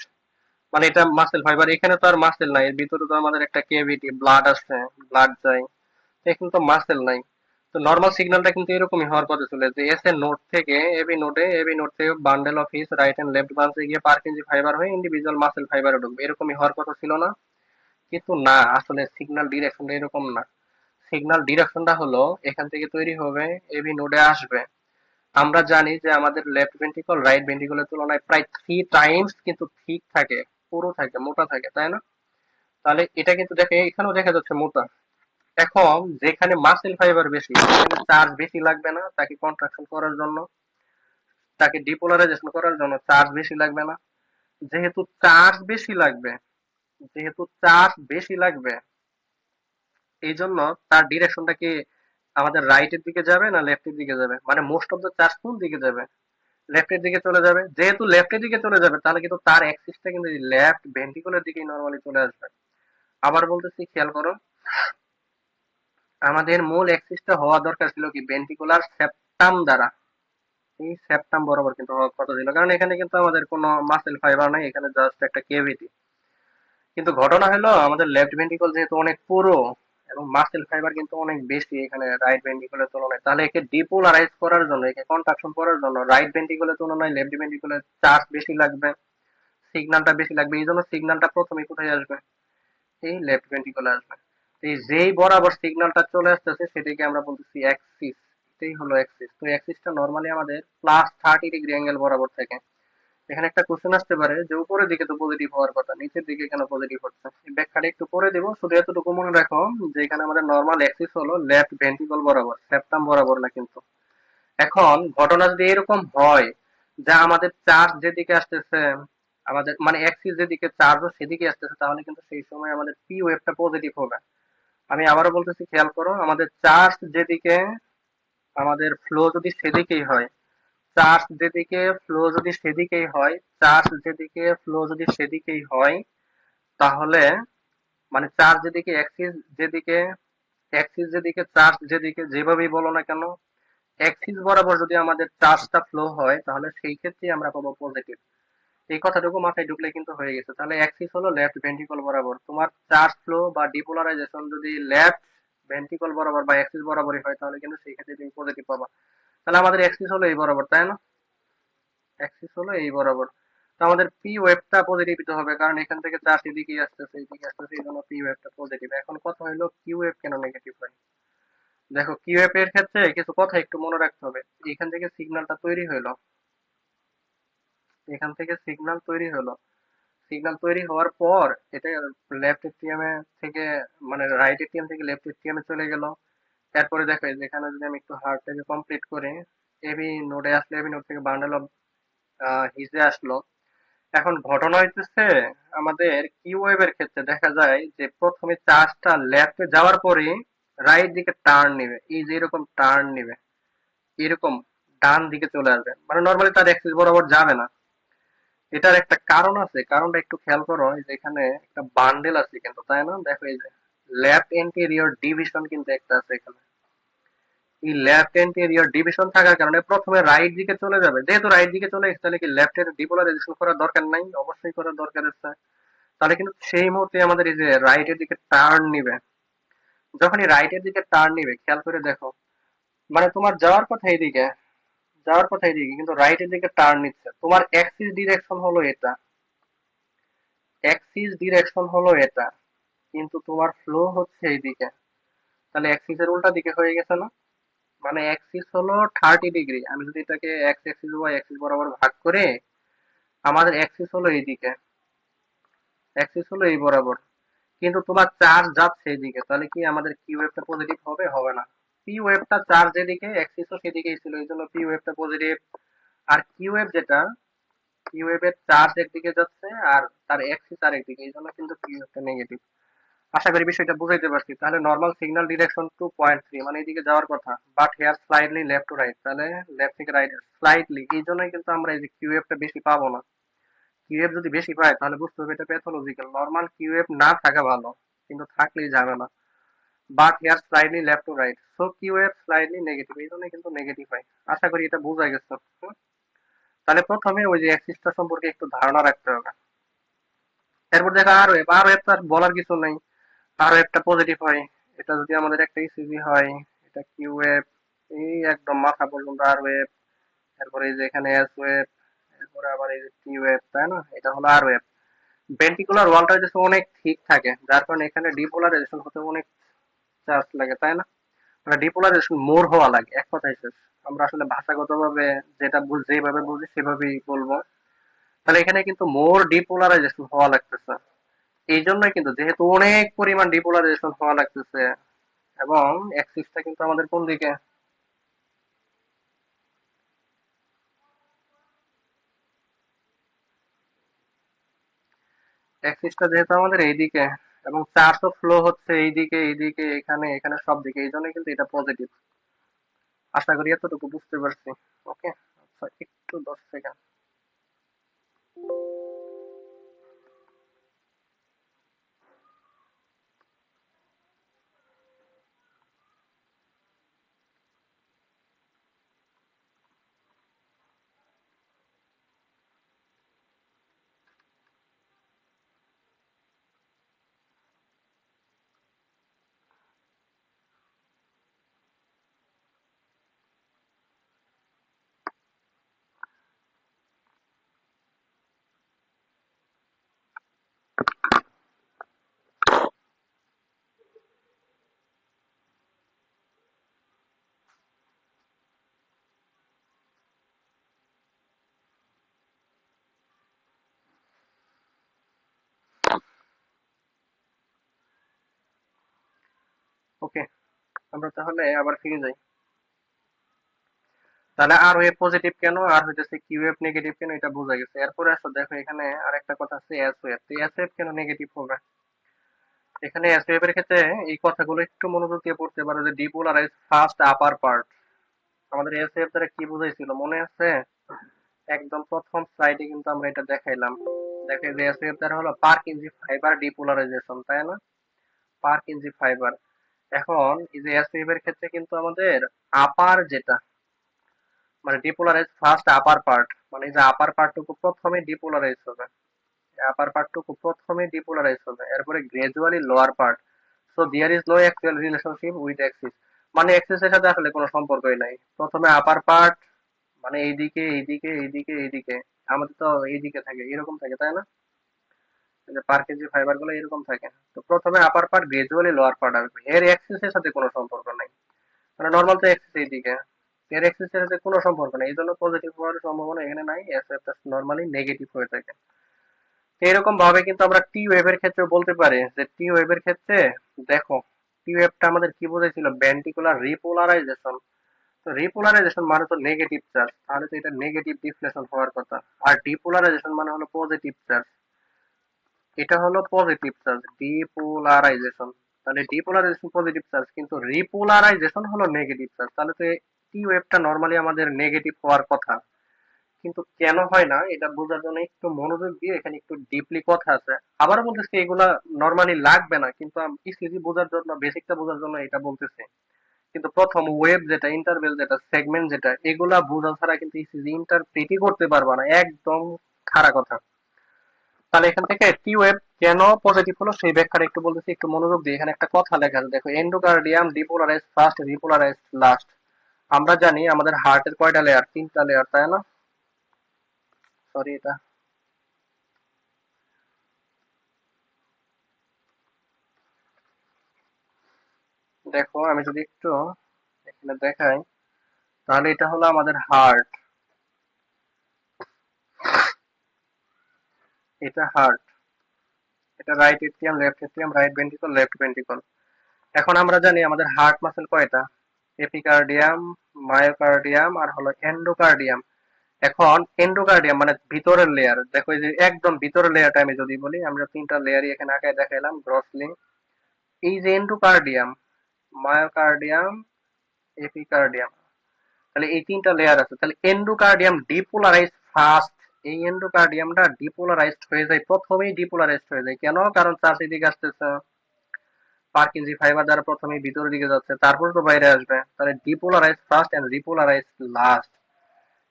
মানে এটা মাসেল ফাইবার, এখানে তো আর মাসেল নাই, এর ভিতরে তো আমাদের একটা কেভিটি ব্লাড আছে, ব্লাড যায়, তো এখানে তো মাসেল নাই। তো নর্মাল সিগন্যালটা কিন্তু এরকমই হওয়ার কথা ছিল যে এস এর নোড থেকে এবি নোড থেকে bundle of His right and left ব্রাঞ্চে গিয়ে পার্কিনজি ফাইবার হয়ে ইন্ডিভিজুয়াল মাসেল ফাইবারে ঢুকবে, এরকমই হওয়ার কথা ছিল না? কিন্তু না, আসলে সিগন্যাল ডিরেকশনটা এরকম না। সিগন্যাল ডিরেকশনটা হলো এখান থেকে তৈরি হবে, এবি নোডে আসবে। আমরা জানি যে আমাদের লেফট ভেন্ট্রিকল রাইট ভেন্ট্রিকলের তুলনায় প্রায় 3 টাইমস কিন্তু ঠিক থাকে, পুরো থাকে, মোটা থাকে, তাই না? তাহলে এটা কিন্তু দেখে এখানেও দেখা যাচ্ছে মোটা। এখন যেখানে মাসেল ফাইবার বেশি সেখানে চার্জ বেশি লাগবে না তাকে কন্ট্রাকশন করার জন্য, তাকে ডিপোলারাইজেশন করার জন্য চার্জ বেশি লাগবে না। যেহেতু চার্জ বেশি লাগবে, যেহেতু চার্জ বেশি লাগবে, এই জন্য তার ডিরেকশনটা কি আমাদের রাইটের দিকে যাবে না লেফটের দিকে যাবে, মানে মোস্ট অফ দ্য চার্জ কোন দিকে যাবে? লেফটের দিকে চলে যাবে। যেহেতু লেফটের দিকে চলে যাবে তাহলে কিন্তু তার অ্যাক্সিসটা কিন্তু লেফট ভেন্ট্রিকুলার দিকেই নরমালি চলে আসবে। আবার বলতেছি খেয়াল করো, আমাদের মূল অ্যাক্সিসটা হওয়া দরকার ছিল কি ভেন্ট্রিকুলার সেপ্টাম দ্বারা, এই সেপ্টাম বরাবর কিন্তু হওয়ার কথা ছিল, কারণ এখানে কিন্তু আমাদের কোনো মাসেল ফাইবার নাই, এখানে জাস্ট একটা কেভিটি। কিন্তু ঘটনা হলো আমাদের লেফট ভেন্ট্রিকল যেহেতু অনেক পুরো এবং মাসেল ফাইবার কিন্তু অনেক বেশি এখানে রাইট ভেন্ট্রিকলের তুলনায়, তাহলে একে ডিপোলারাইজ করার জন্য, একে কন্ট্রাকশন করার জন্য রাইট ভেন্ট্রিকলের তুলনায় লেফট ভেন্ট্রিকলের চার্জ বেশি লাগবে, সিগন্যালটা বেশি লাগবে, এই জন্য সিগন্যালটা প্রথমে কোথায় আসবে? এই লেফট ভেন্ট্রিকলে আসবে। এই যেই বরাবর সিগন্যালটা চলে আসতেছে সেটাকে আমরা বলতেছি অ্যাক্সিস, এটাই হলো অ্যাক্সিস। তো অ্যাক্সিসটা নর্মালি আমাদের +30 ডিগ্রি অ্যাঙ্গেল বরাবর থাকে। এখানে একটা কোশ্চেন আসতে পারে যে উপরের দিকে তো পজিটিভ হওয়ার কথা, নিচের দিকে কেন পজিটিভ হচ্ছে? এই ব্যাখ্যাটা একটু পরে দিব, শুধু এতটুকু মনে রাখো যে এখানে আমাদের নর্মাল অ্যাক্সিস হলো লেফট ভেন্ট্রিকল বরাবর, সেপ্টাম বরাবর না কিন্তু। এখন ঘটনা যদি এরকম হয় যা আমাদের চার্জ যেদিকে আসতেছে, আমাদের মানে অ্যাক্সিস যেদিকে চার্জও সেদিকে আসতেছে, তাহলে কিন্তু সেই সময় আমাদের পি ওয়েভটা পজিটিভ হবে। আমি আবারও বলতেছি খেয়াল করো, আমাদের চার্জ যেদিকে, আমাদের ফ্লো যদি সেদিকেই হয়, চার্জ যেদিকে ফ্লো যদি সেদিকেই হয়, চার্জ যেদিকে ফ্লো যদি সেদিকেই হয়, তাহলে মানে চার্জ যেদিকে অ্যাক্সিস যেদিকে, অ্যাক্সিস যেদিকে চার্জ যেদিকে, যেভাবেই বলো না কেন, অ্যাক্সিস বরাবর যদি আমাদের চার্জটা ফ্লো হয় তাহলে সেই ক্ষেত্রে আমরা পাবো পজিটিভ। এই কথাটুকু মাথায় ঢুকলে কিন্তু হয়ে গেছে। তাহলে অ্যাক্সিস হলো লেফট ভেন্ট্রিকল বরাবর, তোমার চার্জ ফ্লো বা ডিপোলারাইজেশন যদি লেফট ভেন্ট্রিকল বরাবর বা অ্যাক্সিস বরাবরই হয় তাহলে কিন্তু সেই ক্ষেত্রে তুমি পজিটিভ পাবা। তাহলে আমাদের অ্যাক্সিস হলো এই বরাবর, তাই না? অ্যাক্সিস হলো এই বরাবর। তো আমাদের পি ওয়েভটা পজিটিভ হবে, কারণ এখান থেকে চার্জ এদিকে আসতেছে, এদিকে আসতেছে, এই জন্য পি ওয়েভটা পজিটিভ। এখন কথা হলো কিউ ওয়েভ কেন নেগেটিভ হয়। দেখো কিউ ওয়েভ এর ক্ষেত্রে কিছু কথা একটু মনে রাখতে হবে। এখান থেকে সিগন্যালটা তৈরি হলো, এখান থেকে সিগন্যাল তৈরি হলো, সিগন্যাল তৈরি হওয়ার পর এটা লেফট এটিএম এ থেকে মানে রাইট এটিএম থেকে লেফট এটিএম এ চলে গেল। তারপরে দেখো এই যে এখানে যদি আমি একটু হার্ডটাকে কমপ্লিট করি, এবি নোডে আসলে এবি নোড থেকে বান্ডেল অফ হিজে আসলো। এখন ঘটনা হইতেছে আমাদের কিউ ওয়েভের ক্ষেত্রে দেখা যায় যে প্রথমে চার্জটা লেফটে যাওয়ার পরে রাইট দিকে টার্ন নিবে, এই যে এরকম টার্ন নিবে, এরকম ডান দিকে চলে আসবে, মানে নর্মালি তার অ্যাক্সিস বরাবর যাবে না। এটার একটা কারণ আছে, কারণটা একটু খেয়াল করো, এই যে এখানে একটা বান্ডেল আছে কিন্তু, তাই না? দেখো এই যে লেফট এন্টেরিয়র ডিভিশন কিন্তু একটা আছে এখানে। এই লেফট এন্টেরিয়র ডিভিশন থাকার কারণে প্রথমে রাইট দিকে চলে যাবে, যেহেতু রাইট দিকে চলে গেছে তাহলে কি লেফটের ডিপোলারাইজেশন করার দরকার নাই? অবশ্যই করার দরকার আছে। তাহলে কিন্তু সেই মুহূর্তে আমাদের এই যে রাইটের দিকে টার্ন নিবে, যখনই রাইটের দিকে টার্ন নিবে খেয়াল করে দেখো, মানে তোমার যাওয়ার কথা এইদিকে, যাওয়ার কথা এইদিকে কিন্তু রাইটের দিকে টার্ন নিচ্ছে। তোমার অ্যাক্সিস ডিরেকশন হলো এটা, অ্যাক্সিস ডিরেকশন হলো এটা, কিন্তু তোমার ফ্লো হচ্ছে এইদিকে। তাহলে অ্যাক্সিসের উল্টা দিকে হয়ে গেছে না? মানে অ্যাক্সিস হলো 30 ডিগ্রি। আমি যদি এটাকে এক্স অ্যাক্সিস ওয়াই অ্যাক্সিস বরাবর ভাগ করে, আমাদের অ্যাক্সিস হলো এইদিকে, অ্যাক্সিস হলো এই বরাবর, কিন্তু তোমার চার্জ যাচ্ছে এদিকে, তাহলে কি আমাদের কিউ ওয়েভটা পজিটিভ হবে? হবে না। পি ওয়েভটা চার্জ যেদিকে অ্যাক্সিসও সেদিকেই ছিল, এই জন্য পি ওয়েভটা পজিটিভ। আর কিউ ওয়েভ যেটা, কিউ ওয়েভের চার্জ একদিকে যাচ্ছে আর তার অ্যাক্সিস আরেকদিকে, এই জন্য কিন্তু কিউ ওয়েভটা নেগেটিভ। আশা করি বিষয়টা বুঝাইতে পারছি। তাহলে নর্মাল সিগন্যাল ডিরেকশন 2.3, মানে এইদিকে যাওয়ার কথা, but here slightly left to right, তাহলে লেফট থেকে রাইট স্লাইডলি। এই জন্যই কিন্তু আমরা এই যে কিউ ওয়েভটা বেশি পাবো না। কিউএফ যদি বেশি পায় তাহলে বুঝতে হবে এটা প্যাথোলজিক্যাল। নর্মাল কিউএফ না থাকা ভালো, কিন্তু থাকলেই ঝামেলা। But here slightly left to right, so QF slightly negative, এই জন্য কিন্তু নেগেটিভ হয়। আশা করি এটা বোঝা গেছে। হুম? তাহলে প্রথমে ওই যে অ্যাক্সিসটা সম্পর্কে একটু ধারণা রাখতে হবে। এরপর দেখো আর ওয়েভ, আর ওয়েভ তার বলার কিছু নেই, আর ওয়েভটা পজিটিভ হয়। এটা যদি আমাদের একটা ইসিজি হয়, এটা কিউএফ, এই একদম মাথা পর্যন্ত আর ওয়েভ। এরপরে এই যে এখানে এস ওয়েভ, এরপরে আবার এই যে টি ওয়েভ, তাই না? এটা হলো আর ওয়েভ। ভেন্ট্রিকুলার ওয়ালটা যদি অনেক ঠিক থাকে, যার কারণে এখানে ডিপোলারাইজেশন হতে অনেক চান্স লাগে, তাই না? মানে ডিপোলারাইজেশন মোর হওয়া লাগে, এক কথায় শেষ। আমরা আসলে ভাষাগতভাবে যেটা যেভাবে বুঝি সেভাবেই বলবো। তাহলে এখানে কিন্তু মোর ডিপোলারাইজেশন হওয়া লাগতেছে। এই জন্যই কিন্তু যেহেতু অনেক পরিমাণ ডিপোলারাইজেশন হওয়া লাগতেছে, এবং অ্যাক্সিসটা কিন্তু আমাদের কোন দিকে, অ্যাক্সিসটা যেহেতু আমাদের এইদিকে, এবং চার্জও ফ্লো হচ্ছে এইদিকে এইদিকে এখানে এখানে সব দিকে, এই জন্য কিন্তু এটা পজিটিভ। আশা করি এতটুকু বুঝতে পারছি। ওকে, আচ্ছা একটু 10 সেকেন্ড। ওকে, আমরা তাহলে আবার ফিরে যাই। তাহলে আর ওয়েভ পজিটিভ কেন আর হইতেছে কিউ ওয়েভ নেগেটিভ কেন, এটা বোঝা গেছে। এরপরে আসো দেখো এখানে আরেকটা কথা আছে, এস ওয়েভ। তো এস ওয়েভ কেন নেগেটিভ হবে? এখানে এস ওয়েভ এর ক্ষেত্রে এই কথাগুলো একটু মনোযোগ দিয়ে পড়তে পারো, যে ডিপোলারাইজ ফার্স্ট আপার পার্ট। আমাদের এস ওয়েভ দ্বারা কি বুঝাইছিল মনে আছে? একদম প্রথম স্লাইডে কিন্তু আমরা এটা দেখাইলাম। দেখে যে এস ওয়েভ দ্বারা হলো পার্কিনজি ফাইবার ডিপোলারাইজেশন, তাই না? Purkinje fibre. এখন এই যে এস ওয়েভ এর ক্ষেত্রে কিন্তু আমাদের আপার যেটা, মানে ডিপোলারাইজ ফার্স্ট আপার পার্ট, মানে এই যে আপার পার্টটুকু প্রথমে ডিপোলারাইজ হবে, আপার পার্টটুকু প্রথমে ডিপোলারাইজ হবে, এরপরে gradually lower part. So there is no actual relationship with axis, মানে অ্যাক্সিস এর সাথে আসলে কোনো সম্পর্কই নাই। প্রথমে আপার পার্ট, মানে এইদিকে এইদিকে এইদিকে এইদিকে, আমাদের তো এইদিকে থাকে, এরকম থাকে, তাই না? এই যে পার্কের যে ফাইবার গুলো এরকম থাকে। তো প্রথমে আপার পার্ট, গ্রাজুয়ালি লোয়ার পার্ট আসবে, এর অ্যাক্সিস এর সাথে কোনো সম্পর্ক নাই। মানে নর্মাল তো অ্যাক্সিস এইদিকে, এর এক্সিস এর সাথে কোনো সম্পর্ক নেই, এই জন্য পজিটিভ হওয়ার সম্ভাবনা এখানে নাই, এস ওয়েভটা নর্মালি নেগেটিভ হয়ে থাকে। এরকম ভাবে কিন্তু আমরা টি ওয়েভের ক্ষেত্রে বলতে পারি যে টি ওয়েভের ক্ষেত্রে দেখো, টি ওয়েভটা আমাদের কি বোঝাইছিল, ভেন্টিকুলার রিপোলারাইজেশন। তো রিপোলারাইজেশন মানে তো নেগেটিভ চার্জ, তাহলে তো এটা নেগেটিভ ডিফ্লেকশন হওয়ার কথা। আর ডিপোলারাইজেশন মানে হলো পজিটিভ চার্জ, এটা হলো পজিটিভ চার্জ ডিপোলারাইজেশন। তাহলে ডিপোলারাইজেশন পজিটিভ চার্জ, কিন্তু রিপোলারাইজেশন হলো নেগেটিভ চার্জ, তাহলে তো টি ওয়েভটা নর্মালি আমাদের নেগেটিভ হওয়ার কথা। কিন্তু কেন হয় না এটা বোঝার জন্য একটু মনোযোগ দিয়ে এখানে একটু ডিপলি কথা আছে। আবার বলতেছি এগুলা নর্মালি লাগবে না, কিন্তু ইসিজি বোঝার জন্য, বেসিকটা বোঝার জন্য এটা বলতেছে। কিন্তু প্রথম ওয়েভ যেটা, ইন্টারভেল যেটা, সেগমেন্ট যেটা, এগুলা বোঝা ছাড়া কিন্তু ইসিজি ইন্টারপ্রিটই করতে পারবা না, একদম খাড়া কথা। তাহলে এখান থেকে টি ওয়েভ কেন পজিটিভ হলো সেই ব্যাখ্যাটা একটু বলতেছি, একটু মনোযোগ দিয়ে। এখানে একটা কথা লেখা আছে দেখো, এন্ডোকার্ডিয়াম ডিপোলারাইজ ফার্স্ট, রিপোলারাইজ লাস্ট। আমরা জানি আমাদের হার্টের কয়টা লেয়ার, তিনটা লেয়ার, তাই না? সরি, এটা দেখো আমি যদি একটু এখানে দেখাই, তাহলে এটা হলো আমাদের হার্ট, এটা হার্ট, এটা right atrium, left atrium, right ventricle, left ventricle. এখন আমরা জানি আমাদের হার্ট মাসেল কয়টা, এপিকার্ডিয়াম, মায়োকার্ডিয়াম আর হলো এন্ডোকার্ডিয়াম। এখন এন্ডোকার্ডিয়াম মানে ভিতরের লেয়ার, দেখো এই যে একদম ভিতরের লেয়ারটা আমি যদি বলি, আমরা তিনটা লেয়ারই এখানে আঁকায় দেখাইলাম গ্রসলি। এই যে এন্ডোকার্ডিয়াম, মায়োকার্ডিয়াম, এপিকার্ডিয়াম, তাহলে এই তিনটা লেয়ার আছে। তাহলে এন্ডোকার্ডিয়াম ডিপোলারাইজ ফার্স্ট, এই এন্ডোকার্ডিয়ামটা ডিপোলারাইজড হয়ে যায়, প্রথমেই ডিপোলারাইজড হয়ে যায়। কেন? কারণ চাষ এদিকে আসতেছে, পার্কিনজি ফাইবার দ্বারা প্রথমেই ভিতরের দিকে যাচ্ছে, তারপর তো বাইরে আসবে। তাহলে ডিপোলারাইজ ফার্স্ট এন্ড রিপোলারাইজ লাস্ট।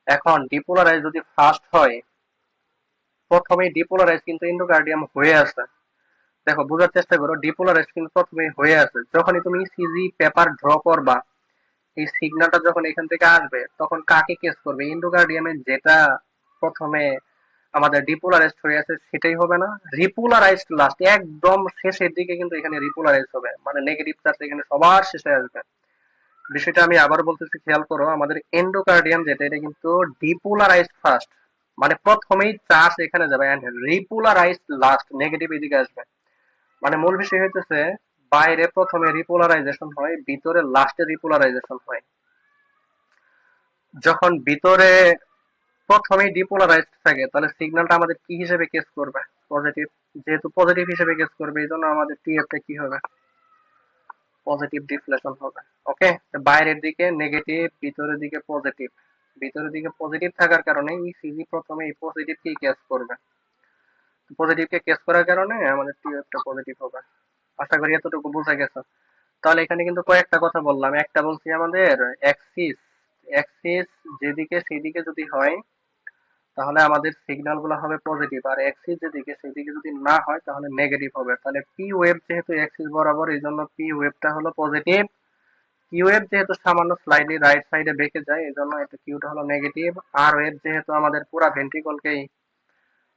এখন ডিপোলারাইজ যদি ফার্স্ট হয়, প্রথমেই ডিপোলারাইজ কিন্তু এন্ডোকার্ডিয়াম হয়ে আছে। দেখো বোঝার চেষ্টা করো, ডিপোলারাইজ কিন্তু প্রথমেই হয়ে আছে। যখনই তুমি সিজি পেপার ড্র করবা, এই সিগন্যালটা যখন এখান থেকে আসবে, তখন কাকে কেস করবে? এন্ডোকার্ডিয়ামে যেটা প্রথমে আমাদের ডিপোলারাইজড হয়ে আছে সেটাই হবে না? রিপোলারাইজড লাস্ট, একদম শেষের দিকে কিন্তু এখানে রিপোলারাইজ হবে, মানে নেগেটিভ চার্জ এখানে সবার শেষে আসবে। বিষয়টা আমি আবার বলতেছি, খেয়াল করো, আমাদের এন্ডোকার্ডিয়াম যেটা, এটা কিন্তু ডিপোলারাইজড ফার্স্ট, মানে প্রথমেই চার্জ এখানে যাবে, এন্ড রিপোলারাইজড লাস্ট, নেগেটিভ এদিকে আসবে। মানে মূল বিষয় হইতেছে, বাইরে প্রথমে রিপোলারাইজেশন হয়, ভিতরে লাস্টে রিপোলারাইজেশন হয়। যখন ভিতরে প্রথমেই ডিপোলারাইজড থাকে, তাহলে সিগন্যালটা আমাদের কি হিসেবে কেস করবে? পজিটিভ। যেহেতু পজিটিভ হিসেবে কেস করবে, এই জন্য আমাদের টিএফটা কি হবে? পজিটিভ ডিফ্লেশন হবে। ওকে, বাইরের দিকে নেগেটিভ, ভিতরের দিকে পজিটিভ। ভিতরের দিকে পজিটিভ থাকার কারণে ইসিজি প্রথমে এই পজিটিভকেই কেস করবে। পজিটিভকে কেস করার কারণে আমাদের টিএফটা পজিটিভ হবে। আশা করি এতটুকু বোঝা গেছে। তাহলে এখানে কিন্তু কয়েকটা কথা বললাম। একটা বলছি আমাদের অ্যাক্সিস, অ্যাক্সিস যেদিকে সেদিকে যদি হয়, তাহলে আমাদের সিগন্যাল গুলো হবে পজিটিভ, আর অ্যাক্সিস যেদিকে সেদিকে যদি না হয় তাহলে নেগেটিভ হবে। তাহলে পি ওয়েভ যেহেতু অ্যাক্সিস বরাবর, এই জন্য পি ওয়েভটা হলো পজিটিভ। কিউ ওয়েভ যেহেতু সামান্য স্লাইডলি রাইট সাইডে বেঁকে যায়, এই জন্য এটা কিউটা হলো নেগেটিভ। আর ওয়েভ যেহেতু আমাদের পুরা ভেন্ট্রিকলকেই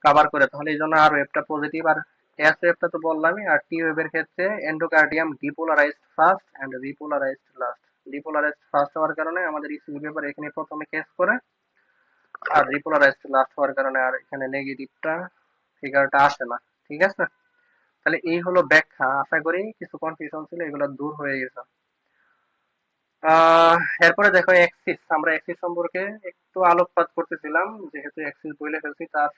কভার করে, তাহলে এই জন্য আর ওয়েভটা পজিটিভ। আর এস ওয়েভটা তো বললামই। আর টি ওয়েভের ক্ষেত্রে endocardium depolarized first and repolarized last. Depolarized first হওয়ার কারণে আমাদের ইসিজি পেপার এখানে প্রথমে কেস করে, আর রিপোলারাইজড লাস্ট হওয়ার কারণে আর এখানে নেগেটিভটা ফিগারটা আসে না। ঠিক আছে? তাহলে এই হলো ব্যাখ্যা। আশা করি কিছু কনফিউশন ছিল, এগুলো দূর হয়ে গেছে। এরপরে দেখো অ্যাক্সিস, আমরা অ্যাক্সিস সম্পর্কে একটু আলোকপাত করতেছিলাম, যেহেতু অ্যাক্সিস বলে ফেলছি, তার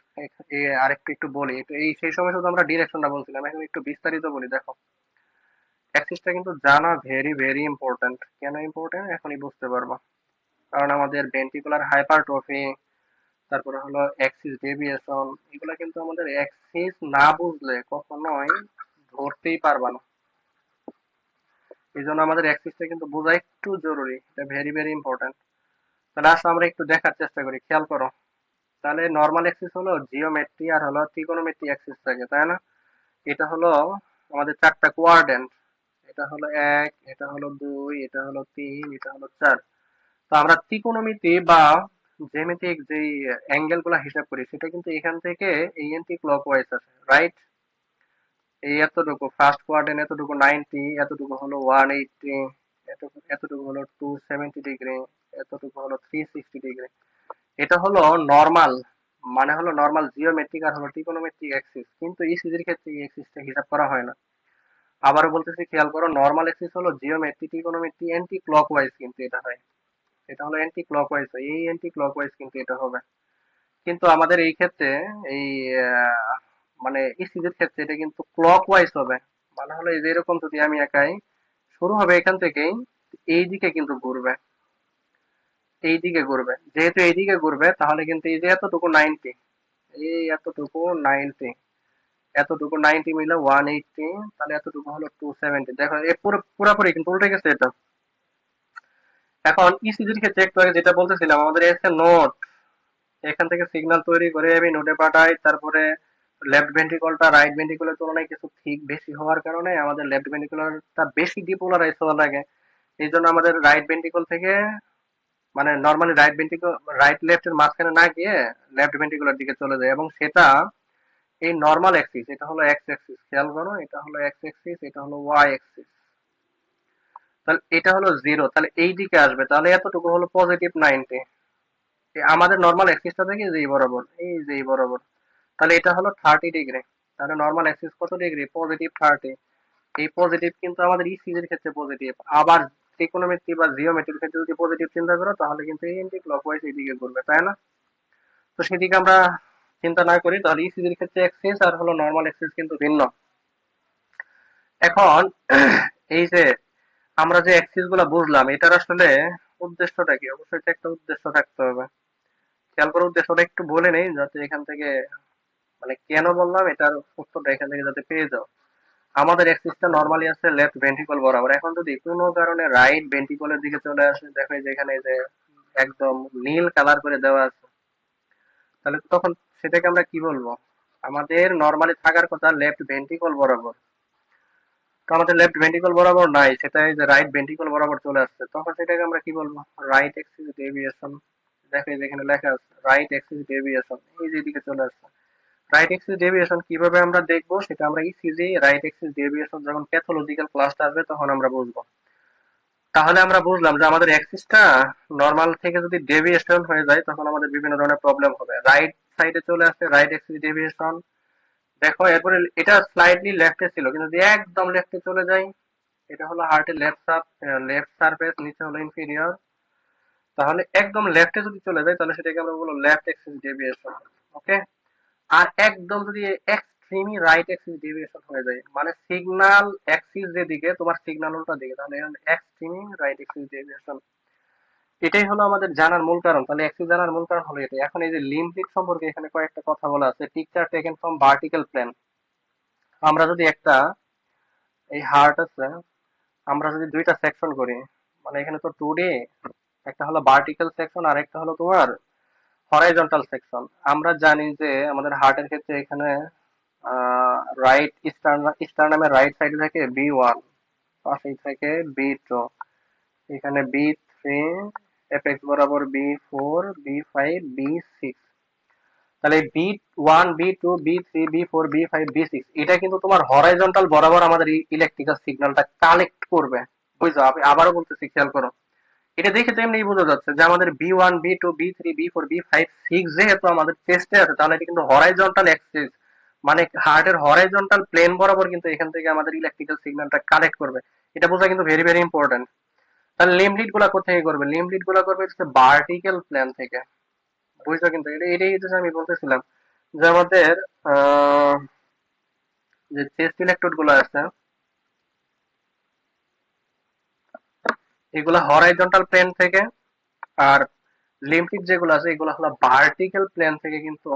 আরেকটু একটু বলি। তো এই সেই সময় শুধু আমরা ডিরেকশনটা বলছিলাম, এখন একটু বিস্তারিত বলি। দেখো অ্যাক্সিসটা কিন্তু জানা ভেরি ভেরি ইম্পর্টেন্ট। কেন ইম্পর্টেন্ট এখনই বুঝতে পারবো। কারণ আমাদের ভেন্ট্রিকুলার হাইপারট্রফি, তারপরে হলো অ্যাক্সিস ডেভিয়েশন, এগুলো কিন্তু আমাদের অ্যাক্সিস না বুঝলে কখনোই ধরতেই পারবা না। এই জন্য আমাদের অ্যাক্সিসটা কিন্তু বোঝা একটু জরুরি, এটা ভেরি ভেরি ইম্পর্টেন্ট। তাহলে আসো আমরা একটু দেখার চেষ্টা করি, খেয়াল করো। তাহলে নর্মাল অ্যাক্সিস হলো জিওমেট্রি, আর হলো ট্রিগোনোমেট্রি অ্যাক্সিস থাকে, তাই না? এটা হলো আমাদের চারটা কোয়াড্রেন্ট, এটা হলো এক, এটা হলো দুই, এটা হলো তিন, এটা হলো চার। তো আমরা ত্রিকোণমিতি বা জ্যামিতিক যেই অ্যাঙ্গেল গুলা হিসাব করি, সেটা কিন্তু এখান থেকে এই এন্টি ক্লকওয়াইজ আছে, রাইট? এই এতটুকু ফার্স্ট কোয়াড্রেন্ট, এতটুকু 90, এতটুকু হলো 180, এতটুকু হলো 270 ডিগ্রি, এতটুকু হলো 360 ডিগ্রি। এটা হলো নর্মাল, মানে হলো নর্মাল জিওমেট্রিক আর হলো ট্রিগোনোমেট্রিক অ্যাক্সিস, কিন্তু ইসিজির ক্ষেত্রে এই অ্যাক্সিসটা হিসাব করা হয় না। আবারও বলতেছি, খেয়াল করো, নর্মাল অ্যাক্সিস হলো জিওমেট্রি, ট্রিগোনোমেট্রি অ্যান্টি ক্লকওয়াইজ কিন্তু এটা হয়, এটা হলো অ্যান্টি ক্লকওয়াইজ হয়, এই অ্যান্টি ক্লকওয়াইজ কিন্তু এটা হবে। কিন্তু আমাদের এই ক্ষেত্রে এই আহ, মানে ইসিজির ক্ষেত্রে এটা কিন্তু ক্লকওয়াইজ হবে। মানে হলো এই যে এরকম যদি আমি একাই শুরু হবে এখান থেকেই, এই দিকে কিন্তু ঘুরবে, এই দিকে ঘুরবে, যেহেতু এই দিকে ঘুরবে তাহলে কিন্তু এই যে এতটুকু 90, এই এতটুকু 90, এতটুকু 90 মিলে 180, তাহলে এতটুকু হলো 270। দেখো এ পুরো পুরাপুরি কিন্তু উল্টে গেছে এটা। এখন ইসিজির ক্ষেত্রে একটু আগে যেটা বলতেছিলাম, আমাদের এসে নোট, এখান থেকে সিগন্যাল তৈরি করে আমি নোটে পাঠাই, তারপরে লেফট ভেন্ট্রিকলটা রাইট ভেন্ট্রিকলের তুলনায় কিছু ঠিক বেশি হওয়ার কারণে আমাদের লেফট ভেন্ট্রিকুলারটা বেশি ডিপোলারাইজ হওয়া লাগে। এই জন্য আমাদের রাইট ভেন্ট্রিকল থেকে, মানে normally right ventricle right left এর মাঝখানে না গিয়ে লেফট ভেন্ট্রিকুলার দিকে চলে যায়, এবং সেটা এই নর্মাল অ্যাক্সিস, এটা হলো এক্স অ্যাক্সিস, খেয়াল করো, এটা হলো এক্স অ্যাক্সিস, এটা হলো ওয়াই অ্যাক্সিস। তাহলে এটা হলো জিরো, তাহলে এই দিকে আসবে, তাহলে এতটুকু হলো পজিটিভ 90। আমাদের নর্মাল অ্যাক্সিসটা থেকে যেই বরাবর, এই যেই বরাবর, তাহলে এটা হলো 30 ডিগ্রি। তাহলে নর্মাল অ্যাক্সিস কত ডিগ্রি? পজিটিভ 30। এই পজিটিভ কিন্তু আমাদের ইসিজির ক্ষেত্রে পজিটিভ। আবার ট্রিগোনোমেট্রি বা জিওমেট্রির ক্ষেত্রে যদি পজিটিভ চিন্তা করো তাহলে কিন্তু এই এন্টি ক্লকওয়াইজ এই দিকে ঘুরবে, তাই না? তো সেদিকে আমরা চিন্তা না করি, তাহলে ইসিজির ক্ষেত্রে অ্যাক্সিস আর হলো নর্মাল অ্যাক্সিস কিন্তু ভিন্ন। এখন এই যে আমরা যে অ্যাক্সিস গুলা বুঝলাম, এটার আসলে উদ্দেশ্যটা কি? অবশ্যই তো একটা উদ্দেশ্য থাকতে হবে। খেয়াল করে উদ্দেশ্যটা একটু বলে নেই, যাতে এখান থেকে, মানে কেন বললাম এটার উত্তরটা এখান থেকে যাতে পেয়ে যাও। আমাদের অ্যাক্সিসটা নরমালি আছে লেফট ভেন্ট্রিকল বরাবর। এখন যদি কোনো কারণে রাইট ভেন্ট্রিকলের দিকে চলে আসে, দেখো এই যে এখানে এই যে একদম নীল কালার করে দেওয়া আছে, তাহলে তখন সেটাকে আমরা কি বলবো? আমাদের নরমালি থাকার কথা লেফট ভেন্ট্রিকল বরাবর, তো আমাদের লেফট ভেন্ট্রিকল বরাবর নাই, সেটা এই যে রাইট ভেন্ট্রিকল বরাবর চলে আসছে, তখন সেটাকে আমরা কি বলবো? Right Axis deviation. দেখো এই যে এখানে লেখা আছে রাইট অ্যাক্সিস ডেভিয়েশন, এই যে দিকে চলে আসছে। রাইট এক্সিস ডেভিয়েশন কিভাবে আমরা দেখবো সেটা আমরা ইসিজি রাইট এক্সিস ডেভিয়েশন যখন প্যাথোলজিক্যাল ক্লাসটা আসবে তখন আমরা বুঝবো। তাহলে আমরা বুঝলাম যে আমাদের অ্যাক্সিসটা নর্মাল থেকে যদি ডেভিয়েশন হয়ে যায় তখন আমাদের বিভিন্ন ধরনের প্রবলেম হবে। রাইট সাইডে চলে আসছে রাইট এক্সিস ডেভিয়েশন, দেখো এরপরে এটা স্লাইডলি লেফটে ছিল, কিন্তু যদি একদম লেফটে চলে যায়, এটা হলো হার্টের লেফট সারফেস, নিচে হলো ইনফিরিয়র, তাহলে একদম লেফটে যদি চলে যায় তাহলে সেটাকে আমরা বলবো লেফট এক্সিস ডেভিয়েশন। ওকে। আর একদম যদি এক্সট্রিমই রাইট অ্যাক্সিস ডেভিয়েশন হয়ে যায়, মানে সিগন্যাল অ্যাক্সিস যেদিকে, তোমার সিগন্যাল উল্টা দিকে, তাহলে এক্সট্রিমই রাইট অ্যাক্সিস ডেভিয়েশন। এটাই হলো আমাদের জানার মূল কারণ। তাহলে অ্যাক্সিস জানার মূল কারণ হলো এটাই। এখন এই যে লিম্ব লিড সম্পর্কে এখানে কয়েকটা কথা বলা আছে। Picture taken from vertical plane. আমরা যদি একটা, এই হার্ট আছে, আমরা যদি দুইটা সেকশন করি, মানে এখানে তো 2D, একটা হলো ভার্টিক্যাল সেকশন আর একটা হলো তোমার হরাইজন্টাল সেকশন। আমরা জানি যে আমাদের হার্টের ক্ষেত্রে এখানে রাইট স্টারনামের রাইট সাইডে থাকে B1, পাশেই থাকে B2, এখানে B3, এপেক্স বরাবর B4, B5, B6। তাহলে B1, B2, B3, B4, B5, B6 এটা কিন্তু তোমার হরাইজন্টাল বরাবর আমাদের ইলেকট্রিক্যাল সিগন্যালটা কালেক্ট করবে। বুঝছো? আবারও বলতেছি, খেয়াল করো। এটা দেখে তো এমনি বোঝা যাচ্ছে যে আমাদের B1, B2, B3, B4, B5, B6 যেহেতু আমাদের চেস্টে আছে, তাহলে এটা কিন্তু হরাইজন্টাল অ্যাক্সিস, মানে হার্টের হরাইজন্টাল প্লেন বরাবর কিন্তু এখান থেকে আমাদের ইলেকট্রিক্যাল সিগন্যালটা কালেক্ট করবে। এটা বোঝা কিন্তু ভেরি ভেরি ইম্পর্টেন্ট। তাহলে লিম্ব লিড গুলা কোথেকে করবে? লিম্ব লিড গুলা করবে হচ্ছে ভার্টিক্যাল প্লেন থেকে। বুঝছো? কিন্তু এটাই হচ্ছে আমি বলতেছিলাম যে আমাদের আহ যে চেস্ট ইলেকট্রোড গুলো আছে, এগুলা হরাইজন্টাল প্লেন থেকে, আর লিম্ফিক যেগুলো আছে এগুলো হলো ভার্টিক্যাল প্লেন থেকে কিন্তু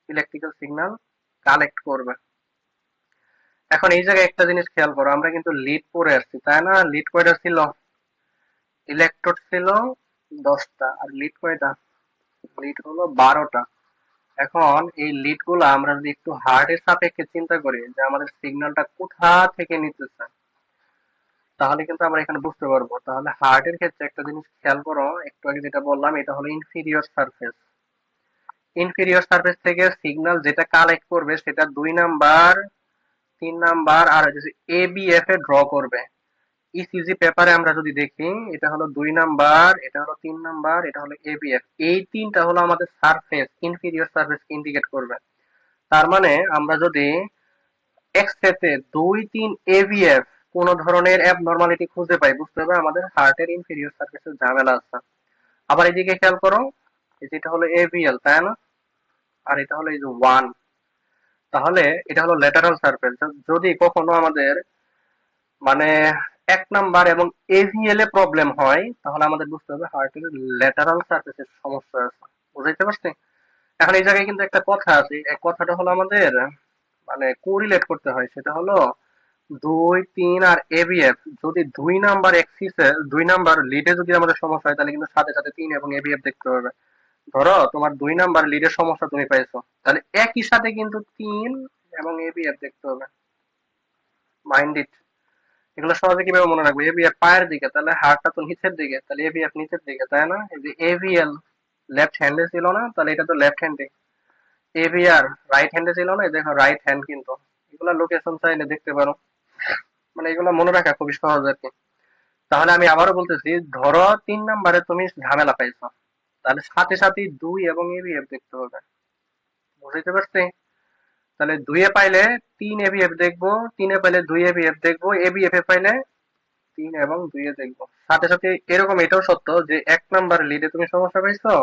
ইলেকট্রিক্যাল সিগন্যাল কালেক্ট করবে। এখন এই জায়গায় একটা জিনিস খেয়াল করো, আমরা কিন্তু লিড পরে আসছি, তাই না? লিড কয়টা ছিল? ইলেকট্রোড ছিল 10টা, আর লিড কয়টা? লিড হলো 12টা। এখন এই লিড গুলো আমরা যদি একটু হার্টের সাপেক্ষে চিন্তা করি যে আমাদের সিগন্যালটা কোথা থেকে নিতেছে, তাহলে কিন্তু আমরা এখানে বুঝতে পারবো। তাহলে হার্টের ক্ষেত্রে একটা জিনিস খেয়াল করো, একটু আগে যেটা বললাম, এটা হলো ইনফিরিয়র সারফেস। ইনফিরিয়র সারফেস থেকে সিগন্যাল যেটা কালেক্ট করবে সেটা 2 নাম্বার, 3 নাম্বার আর হচ্ছে এবিএফ এ ড্র করবে। ইসিজি পেপারে আমরা যদি দেখি, এটা হলো 2 নাম্বার, এটা হলো 3 নাম্বার, এটা হলো এবিএফ। এই তিনটা হলো আমাদের সারফেস, ইনফিরিয়র সারফেস ইন্ডিকেট করবে। তার মানে আমরা যদি এক্স-রেতে 2, 3 এভিএফ কোন ধরনের অ্যাবনর্মালিটি খুঁজে পাই, বুঝতে হবে আমাদের হার্টের ইনফেরিয়র সার্ফেসের ঝামেলা আছে। আবার এদিকে খেয়াল করো, এই যেটা হলো এভিএল, তাই না? আর এটা হলো এই যে 1, তাহলে এটা হলো ল্যাটারাল সার্ফেস। যদি কখনো আমাদের মানে 1 নাম্বার এবং এভিএল এ প্রবলেম হয়, তাহলে আমাদের বুঝতে হবে হার্টের ল্যাটারাল সার্ফেসের সমস্যা আছে। বুঝাইতে পারছি? এখন এই জায়গায় কিন্তু একটা কথা আছে, এই কথাটা হলো আমাদের মানে কোরিলেট করতে হয়। সেটা হলো 2, 3 আর এবিএফ যদি 2 নাম্বার এক্সিসে, 2 নাম্বার লিডে যদি আমাদের সমস্যা হয়, তাহলে কিন্তু সাথে সাথে 3 এবং এবিএফ দেখতে হবে। ধরো তোমার 2 নাম্বার লিডের সমস্যা তুমি পাইছো, তাহলে একই সাথে কিন্তু 3 এবং এবিএফ দেখতে হবে। Mind it. এগুলো সহজে কিভাবে মনে রাখবো? এবিএফ পায়ের দিকে, তাহলে হার্টটা তো নিচের দিকে, তাহলে এবিএফ নিচের দিকে, তাই না? এই যে এভিএল লেফট হ্যান্ডে ছিল না, তাহলে এটা তো লেফট হ্যান্ডে। এভিআর রাইট হ্যান্ডে ছিল না, এই দেখো রাইট হ্যান্ড কিন্তু। এগুলা লোকেশন চাইলে দেখতে পারো, মানে এগুলো মনে রাখা খুবই সহজ আর কি। তাহলে আমি আবারও বলতেছি, ধরো 3 নাম্বারে তুমি ঝামেলা পাইছো, তাহলে সাথে সাথে 2 এবং এবিএফ দেখতে হবে। বুঝতে পারছি? তাহলে 2 এ পাইলে 3 এবিএফ দেখবো, 3 এ পাইলে 2 এবিএফ দেখবো, এবিএফ এ পাইলে 3 এবং 2 এ দেখবো। সাথে সাথে এরকম এটাও সত্য যে 1 নাম্বার লিডে তুমি সমস্যা পাইছো,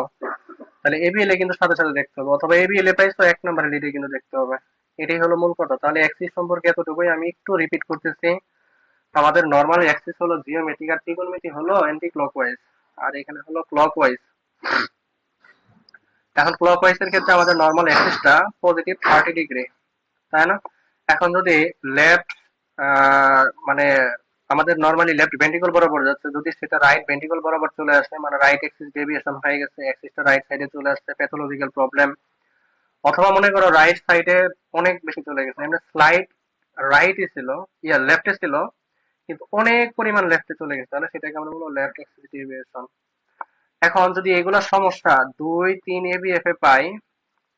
তাহলে এবিএল এ কিন্তু সাথে সাথে দেখতে হবে, অথবা এবিএল এ পাইছো 1 নাম্বার লিডে কিন্তু দেখতে হবে। এটাই হলো মূল কথা। তাহলে অ্যাক্সিস সম্পর্কে এতটুকুই। আমি একটু রিপিট করতেছি, আমাদের নর্মাল অ্যাক্সিস হলো জিওমেট্রিক, আর ট্রিগোনোমেট্রি হলো অ্যান্টি ক্লকওয়াইজ, আর এখানে হলো ক্লকওয়াইজ। এখন ক্লকওয়াইজ এর ক্ষেত্রে আমাদের নর্মাল অ্যাক্সিসটা পজিটিভ 30 ডিগ্রি, তাই না? এখন যদি লেফট মানে আমাদের নর্মালি লেফট ভেন্ট্রিকল বরাবর যাচ্ছে, যদি সেটা রাইট ভেন্ট্রিকল বরাবর চলে আসে, মানে রাইট অ্যাক্সিস ডেভিয়েশন হয়ে গেছে, অ্যাক্সিসটা রাইট সাইডে চলে আসছে, প্যাথোলজিক্যাল প্রবলেম। অথবা মনে করো রাইট সাইডে অনেক বেশি চলে গেছে, এমনি স্লাইড রাইটে ছিল, লেফটে ছিল, কিন্তু অনেক পরিমাণ লেফটে চলে গেছে, তাহলে সেটাকে আমরা বলবো লেফট অ্যাক্সিস ডেভিয়েশন। এখন যদি এগুলা সমস্যা 2, 3 এবিএফ এ পাই,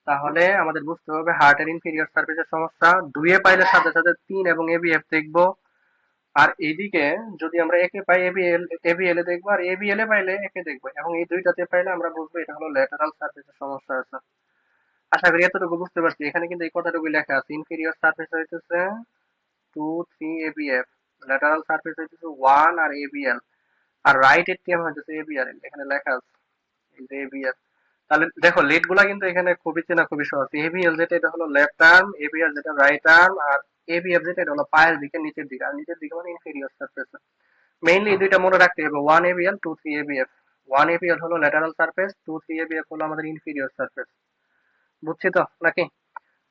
তাহলে আমাদের বুঝতে হবে হার্টের ইনফেরিয়র সার্ফেসের সমস্যা। 2 এ পাইলে সাথে সাথে 3 এবং এবিএফ দেখবো। আর এইদিকে যদি আমরা একে পাই, এবিএল এ দেখবো, আর এবিএল এ পাইলে একে দেখবো, এবং এই দুইটাতে পাইলে আমরা বুঝবো এটা হলো ল্যাটারাল সার্ফেসের সমস্যা আছে। আশা করি এতটুকু বুঝতে পারছি। এখানে কিন্তু এই কথাটুকু লেখা আছে, ইনফেরিয়র সার্ফেস হইতেছে 2, 3 এবিএফ, ল্যাটারাল সার্ফেস হইতেছে 1 আর এবিএল, আর রাইট এটিএম হইতেছে এবিআর, এখানে লেখা আছে এই যে এবিএল। তাহলে দেখো লেট গুলা কিন্তু এখানে খুবই চেনা, খুবই সহজ। এবিএল যেটা, এটা হলো লেফট আর্ম, এবিআর যেটা রাইট আর্ম, আর এবিএফ যেটা, এটা হলো পায়ের দিকে, নিচের দিকে। আর নিচের দিকে মানে ইনফেরিয়র সারফেস। মেইনলি এই দুইটা মনে রাখতে হবে, 1 এবিএল, 2, 3 এবিএফ। 1 এবিএল হলো ল্যাটারাল সারফেস, 2, 3 এবিএফ হলো আমাদের ইনফেরিয়র সারফেস। বুঝছি তো নাকি?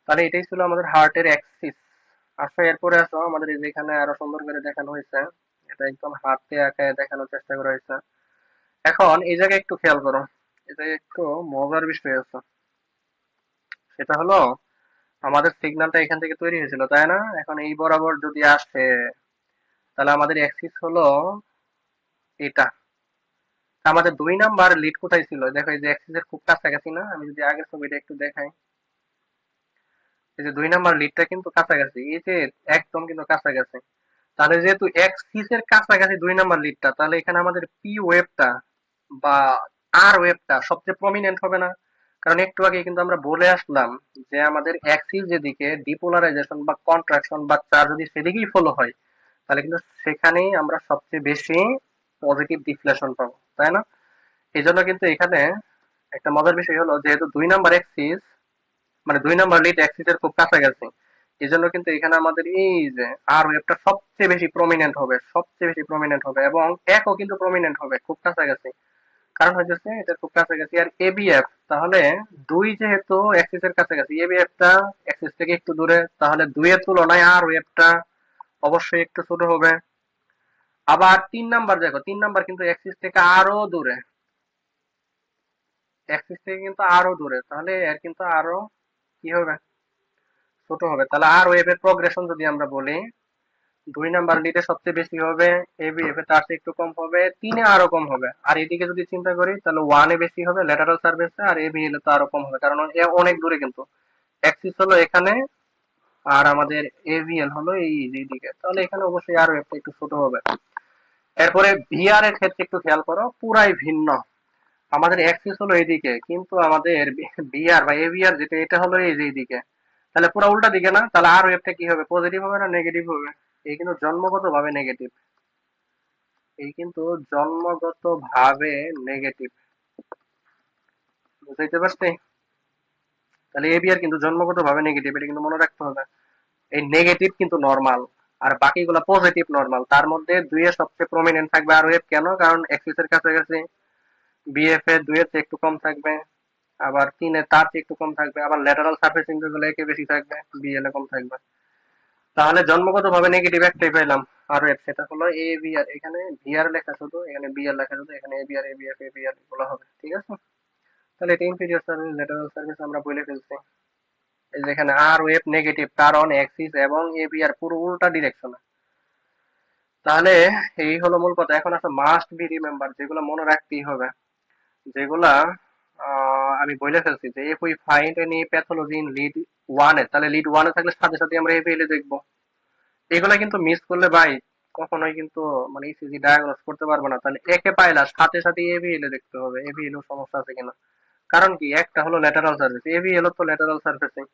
তাহলে এটাই ছিল আমাদের হার্টের অ্যাক্সিস। আচ্ছা, এরপরে আসো আমাদের এই যেখানে আরো সুন্দর করে দেখানো হয়েছে, এটা একদম হাতে আঁকায় দেখানোর চেষ্টা করা হয়েছে। এখন এই জায়গায় একটু খেয়াল করো, এটা একটু মজার বিষয় আছে। সেটা হলো আমাদের সিগন্যালটা এখান থেকে তৈরি হয়েছিল, তাই না? এখন এই বরাবর যদি আসে, তাহলে আমাদের অ্যাক্সিস হলো এটা। আমাদের 2 নাম্বার লিড কোথায় ছিল? দেখো এই যে অ্যাক্সিসের খুব কাছাকাছি না? আমি যদি আগের ছবিটা একটু দেখাই, এই যে 2 নাম্বার লিডটা কিন্তু কাছাকাছি, এই যে একদম কিন্তু কাছাকাছি। তাহলে যেহেতু অ্যাক্সিসের কাছাকাছি 2 নাম্বার লিডটা, তাহলে এখানে আমাদের পি ওয়েভটা বা আর ওয়েভটা সবচেয়ে প্রমিনেন্ট হবে না? কারণ একটু আগে কিন্তু আমরা বলে আসলাম যে আমাদের অ্যাক্সিস যেদিকে ডিপোলারাইজেশন বা কন্ট্রাকশন বা চার্জ যদি সেদিকেই ফলো হয়, তাহলে কিন্তু সেখানেই আমরা সবচেয়ে বেশি পজিটিভ ডিফ্লেশন পাবো, তাই না? এই জন্য কিন্তু এখানে একটা মজার বিষয় হলো, যেহেতু 2 নাম্বার অ্যাক্সিস মানে 2 নাম্বার লিড অ্যাক্সিস এর খুব কাছাকাছি, এই জন্য কিন্তু এখানে আমাদের এই যে আর ওয়েভটা সবচেয়ে বেশি প্রমিনেন্ট হবে, সবচেয়ে বেশি প্রমিনেন্ট হবে, এবং একও কিন্তু প্রমিনেন্ট হবে খুব কাছাকাছি। কারণ হচ্ছে এটা খুব কাছাকাছি। আর এবিএফ, তাহলে 2 যেহেতু অ্যাক্সিস এর কাছাকাছি, এবিএফ টা অ্যাক্সিস থেকে একটু দূরে, তাহলে 2 এর তুলনায় আর ওয়েভটা অবশ্যই একটু ছোট হবে। আবার 3 নাম্বার, দেখো 3 নাম্বার কিন্তু অ্যাক্সিস থেকে আরো দূরে, অ্যাক্সিস থেকে কিন্তু আরো দূরে, তাহলে এর কিন্তু আরো কি হবে? ছোট হবে। তাহলে আর ওয়েভের প্রোগ্রেশন যদি আমরা বলি, 2 নাম্বার লিডে সবচেয়ে বেশি হবে, এবিএফ এ তার চেয়ে একটু কম হবে, 3 এ আরো কম হবে। আর এদিকে যদি চিন্তা করি, তাহলে 1 এ বেশি হবে ল্যাটারাল সার্ফেসে, আর এবিএল এ তো আরো কম হবে, কারণ এ অনেক দূরে কিন্তু। অ্যাক্সিস হলো এখানে, আর আমাদের এভিএল হলো এই দিকে, তাহলে এখানে অবশ্যই আরো একটা একটু ছোট হবে। এরপরে ভিআর এর ক্ষেত্রে একটু খেয়াল করো, পুরাই ভিন্ন। আমাদের অ্যাক্সিস হলো এইদিকে, কিন্তু আমাদের বিআর বা এভিআর যেটা, এটা হলো এই যে এইদিকে। তাহলে পুরো উল্টা দিকে না? তাহলে আর ওয়েভটা কি হবে, পজিটিভ হবে না নেগেটিভ হবে? এই কিন্তু জন্মগত ভাবে নেগেটিভ, এই কিন্তু জন্মগত ভাবে নেগেটিভ। বুঝতে পারছি? তাহলে এভিআর কিন্তু জন্মগত ভাবে নেগেটিভ, এটা কিন্তু মনে রাখতে হবে। এই নেগেটিভ কিন্তু নরমাল, আর বাকিগুলো পজিটিভ নরমাল। তার মধ্যে দুইয়ের সবচেয়ে প্রমিনেন্ট থাকবে আর ওয়েভ, কেন? কারণ এক্সিসের কাছাকাছি। বিএফ এ দুইয়ের চেয়ে একটু কম থাকবে, আবার তিনের তার চেয়ে একটু কম থাকবে, আবার ল্যাটারাল সারফেসিং গুলো একে বেশি থাকবে, বিএল এ কম থাকবে। তাহলে জন্মগত ভাবে নেগেটিভ একটাই পেলাম আর ওয়েভ, সেটা হলো এ বিআর। এখানে ভিআর লেখা শুধু, এখানে বিআর লেখা শুধু, এখানে এ বিআর এবিএফ এবিআর এগুলো হবে, ঠিক আছে? তাহলে এটা ইনফিরিয়র সার্ভিস, ল্যাটারাল সার্ভিস আমরা বলে ফেলছি। এই যে এখানে আর ওয়েভ নেগেটিভ, কারণ অ্যাক্সিস এবং এবিআর পুরো উল্টা ডিরেকশনে। তাহলে এই হলো মূল কথা। এখন আছে মাস্ট বি রিমেম্বার, যেগুলো মনে রাখতেই হবে, যেগুলা আমি বলে ফেলছি যে if we find any pathology in lead 1 এ, তাহলে লিড 1 এ থাকলে সাথে সাথে আমরা এপিএল এ দেখবো। এগুলা কিন্তু মিস করলে ভাই কখনোই কিন্তু মানে ইসিজি ডায়াগনোস করতে পারবো না। তাহলে একে পাইলা সাথে সাথে এভিএল এ দেখতে হবে, এভিএল এর সমস্যা আছে কিনা। কারণ কি, একটা হলো ল্যাটারাল সার্ফেস, এভিএল তো ল্যাটারাল সার্ফেসিং।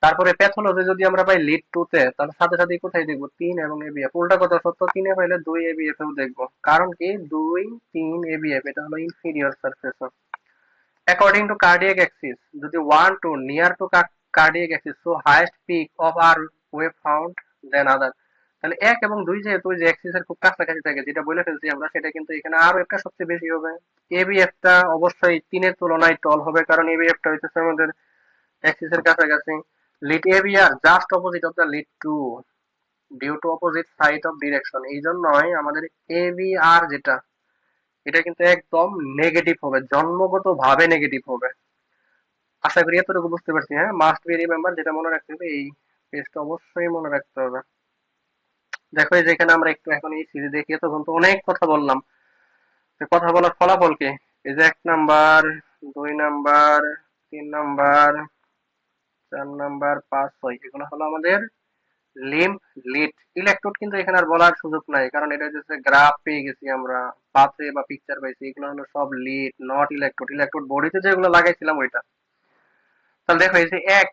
তারপরে প্যাথোলজি যদি আমরা পাই লিড 2 তে, তাহলে সাথে সাথে কোথায় দেখবো, 3 এবং এবিএফ। উল্টা কথা সত্য, 3 এ পাইলে 2 এবিএফ এও দেখবো। কারণ কি, 2 3 এবিএফ এটা হলো inferior surface. According to cardiac axis, যদি 1 to near to cardiac axis, so highest peak of our wave found than other. তাহলে 1 এবং 2 যেহেতু ওই যে অ্যাক্সিস এর খুব কাছাকাছি থাকে, যেটা বলে ফেলছি আমরা, সেটা কিন্তু এখানে আর ওয়েভটা সবচেয়ে বেশি হবে। এবিএফ টা অবশ্যই 3 এর তুলনায় টল হবে, কারণ এবিএফ টা হইতেছে আমাদের অ্যাক্সিস এর কাছাকাছি। Lead ABR just opposite of the lead 2 due to opposite side of direction. এই জন্যই আমাদের এবিআর যেটা, এটা কিন্তু একদম নেগেটিভ হবে, জন্মগত ভাবে নেগেটিভ হবে। আশা করি এতটুকু বুঝতে পারছি। হ্যাঁ, মাস্ট বি রিমেম্বার, যেটা মনে রাখতে হবে, এই পেজটা অবশ্যই মনে রাখতে হবে। দেখো এই যেখানে আমরা একটু এখন এই সিরিজ দেখি, তখন তো অনেক কথা বললাম। তো কথা বলার ফলাফল কি? এই যে 1 নাম্বার, 2 নাম্বার, 3 নাম্বার, 4 নাম্বার, 5 6, এগুলো হলো আমাদের লিম্ফ লিড। ইলেকট্রোড কিন্তু এখানে আর বলার সুযোগ নাই, কারণ এটা হচ্ছে গ্রাফ পেয়ে গেছি আমরা, পাথে বা পিকচার পাইছি। এগুলো হলো সব লিড, নট ইলেকট্রোড। ইলেকট্রোড বডিতে যেগুলো লাগাইছিলাম ওইটা। তাহলে দেখো এই যে এক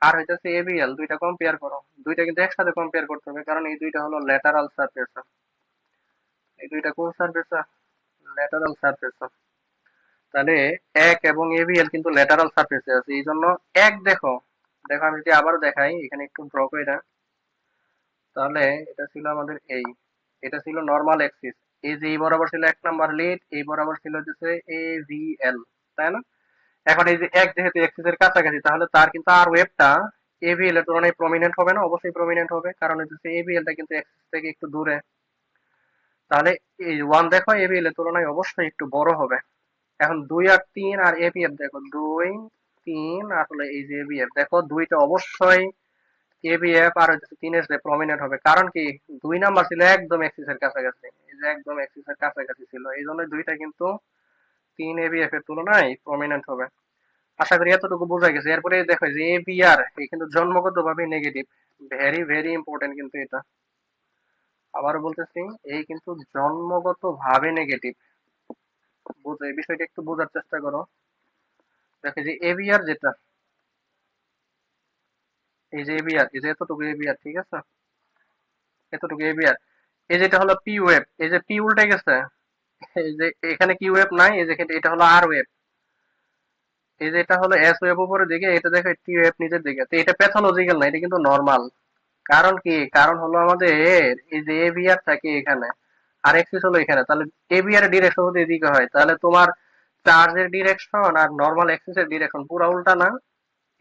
আর হইতেছে এবিএল, দুইটা কম্পেয়ার করো। দুইটা কিন্তু একসাথে কম্পেয়ার করতে হবে, কারণ এই দুইটা হলো ল্যাটারাল সারফেস। এই দুইটা কোন সারফেস? Lateral surface. তাহলে এক এবং এবিএল কিন্তু ল্যাটারাল সারফেসে আছে, এই জন্য এক। দেখো দেখো আমি যদি আবারও দেখাই, এখানে একটু ড্র করে এটা। তাহলে এটা ছিল আমাদের এই, এটা ছিল নর্মাল অ্যাক্সিস। এই যে এই বরাবর ছিল 1 নাম্বার লিড, এই বরাবর ছিল হচ্ছে এভিএল, তাই না? এখন এই যে এক যেহেতু এক্সিস এর কাছাকাছি, তাহলে তার কিন্তু আর ওয়েভটা এভিএল এর তুলনায় প্রমিনেন্ট হবে না? অবশ্যই প্রমিনেন্ট হবে, কারণ হচ্ছে এভিএল টা কিন্তু এক্সিস থেকে একটু দূরে। তাহলে এই ওয়ান দেখো এভিএল এর তুলনায় অবশ্যই একটু বড় হবে। এখন 2 আর 3 আর এভিএফ দেখো, 2 3 আর হলো এই যে এভিএফ, দেখো দুইটা অবশ্যই এভিএফ আর হচ্ছে 3 এর যে প্রমিনেন্ট হবে। কারণ কি, 2 নাম্বার ছিল একদম এক্সিস এর কাছাকাছি, এই যে একদম এক্সিস এর কাছাকাছি ছিল, এই জন্য দুইটা কিন্তু 3 এভিএফ এর তুলনায় প্রমিনেন্ট হবে। আশা করি এতটুকু বোঝা গেছে। এরপরে দেখো যে এবিআর, এই কিন্তু জন্মগত ভাবে নেগেটিভ। ভেরি ভেরি ইম্পর্টেন্ট কিন্তু এটা, আবারও বলতেছি, এই কিন্তু জন্মগত ভাবে নেগেটিভ। বুঝো, এই বিষয়টা একটু বোঝার চেষ্টা করো। দেখো যে এবিআর যেটা, এই যে এবিআর, এই যে এতটুকু এবিআর, ঠিক আছে, এতটুকু এবিআর। এই যেটা হলো পি ওয়েভ, এই যে পি উল্টে গেছে, এই যে এখানে কি ওয়েভ নাই, এই যে এটা হলো আর ওয়েভ। এই যে এটা হলো এস ওয়েভ উপরের দিকে, এটা দেখো টি ওয়েভ নিচের দিকে। তো এটা প্যাথোলজিক্যাল না, এটা কিন্তু নর্মাল। কারণ কি, কারণ হলো আমাদের এই যে এভিআর থাকে এখানে আর এক্সিস হলো এখানে। তাহলে এভিআর এর ডিরেকশন যদি এদিকে হয়, তাহলে তোমার চার্জের ডিরেকশন আর নর্মাল এক্সিস এর ডিরেকশন পুরো উল্টা না?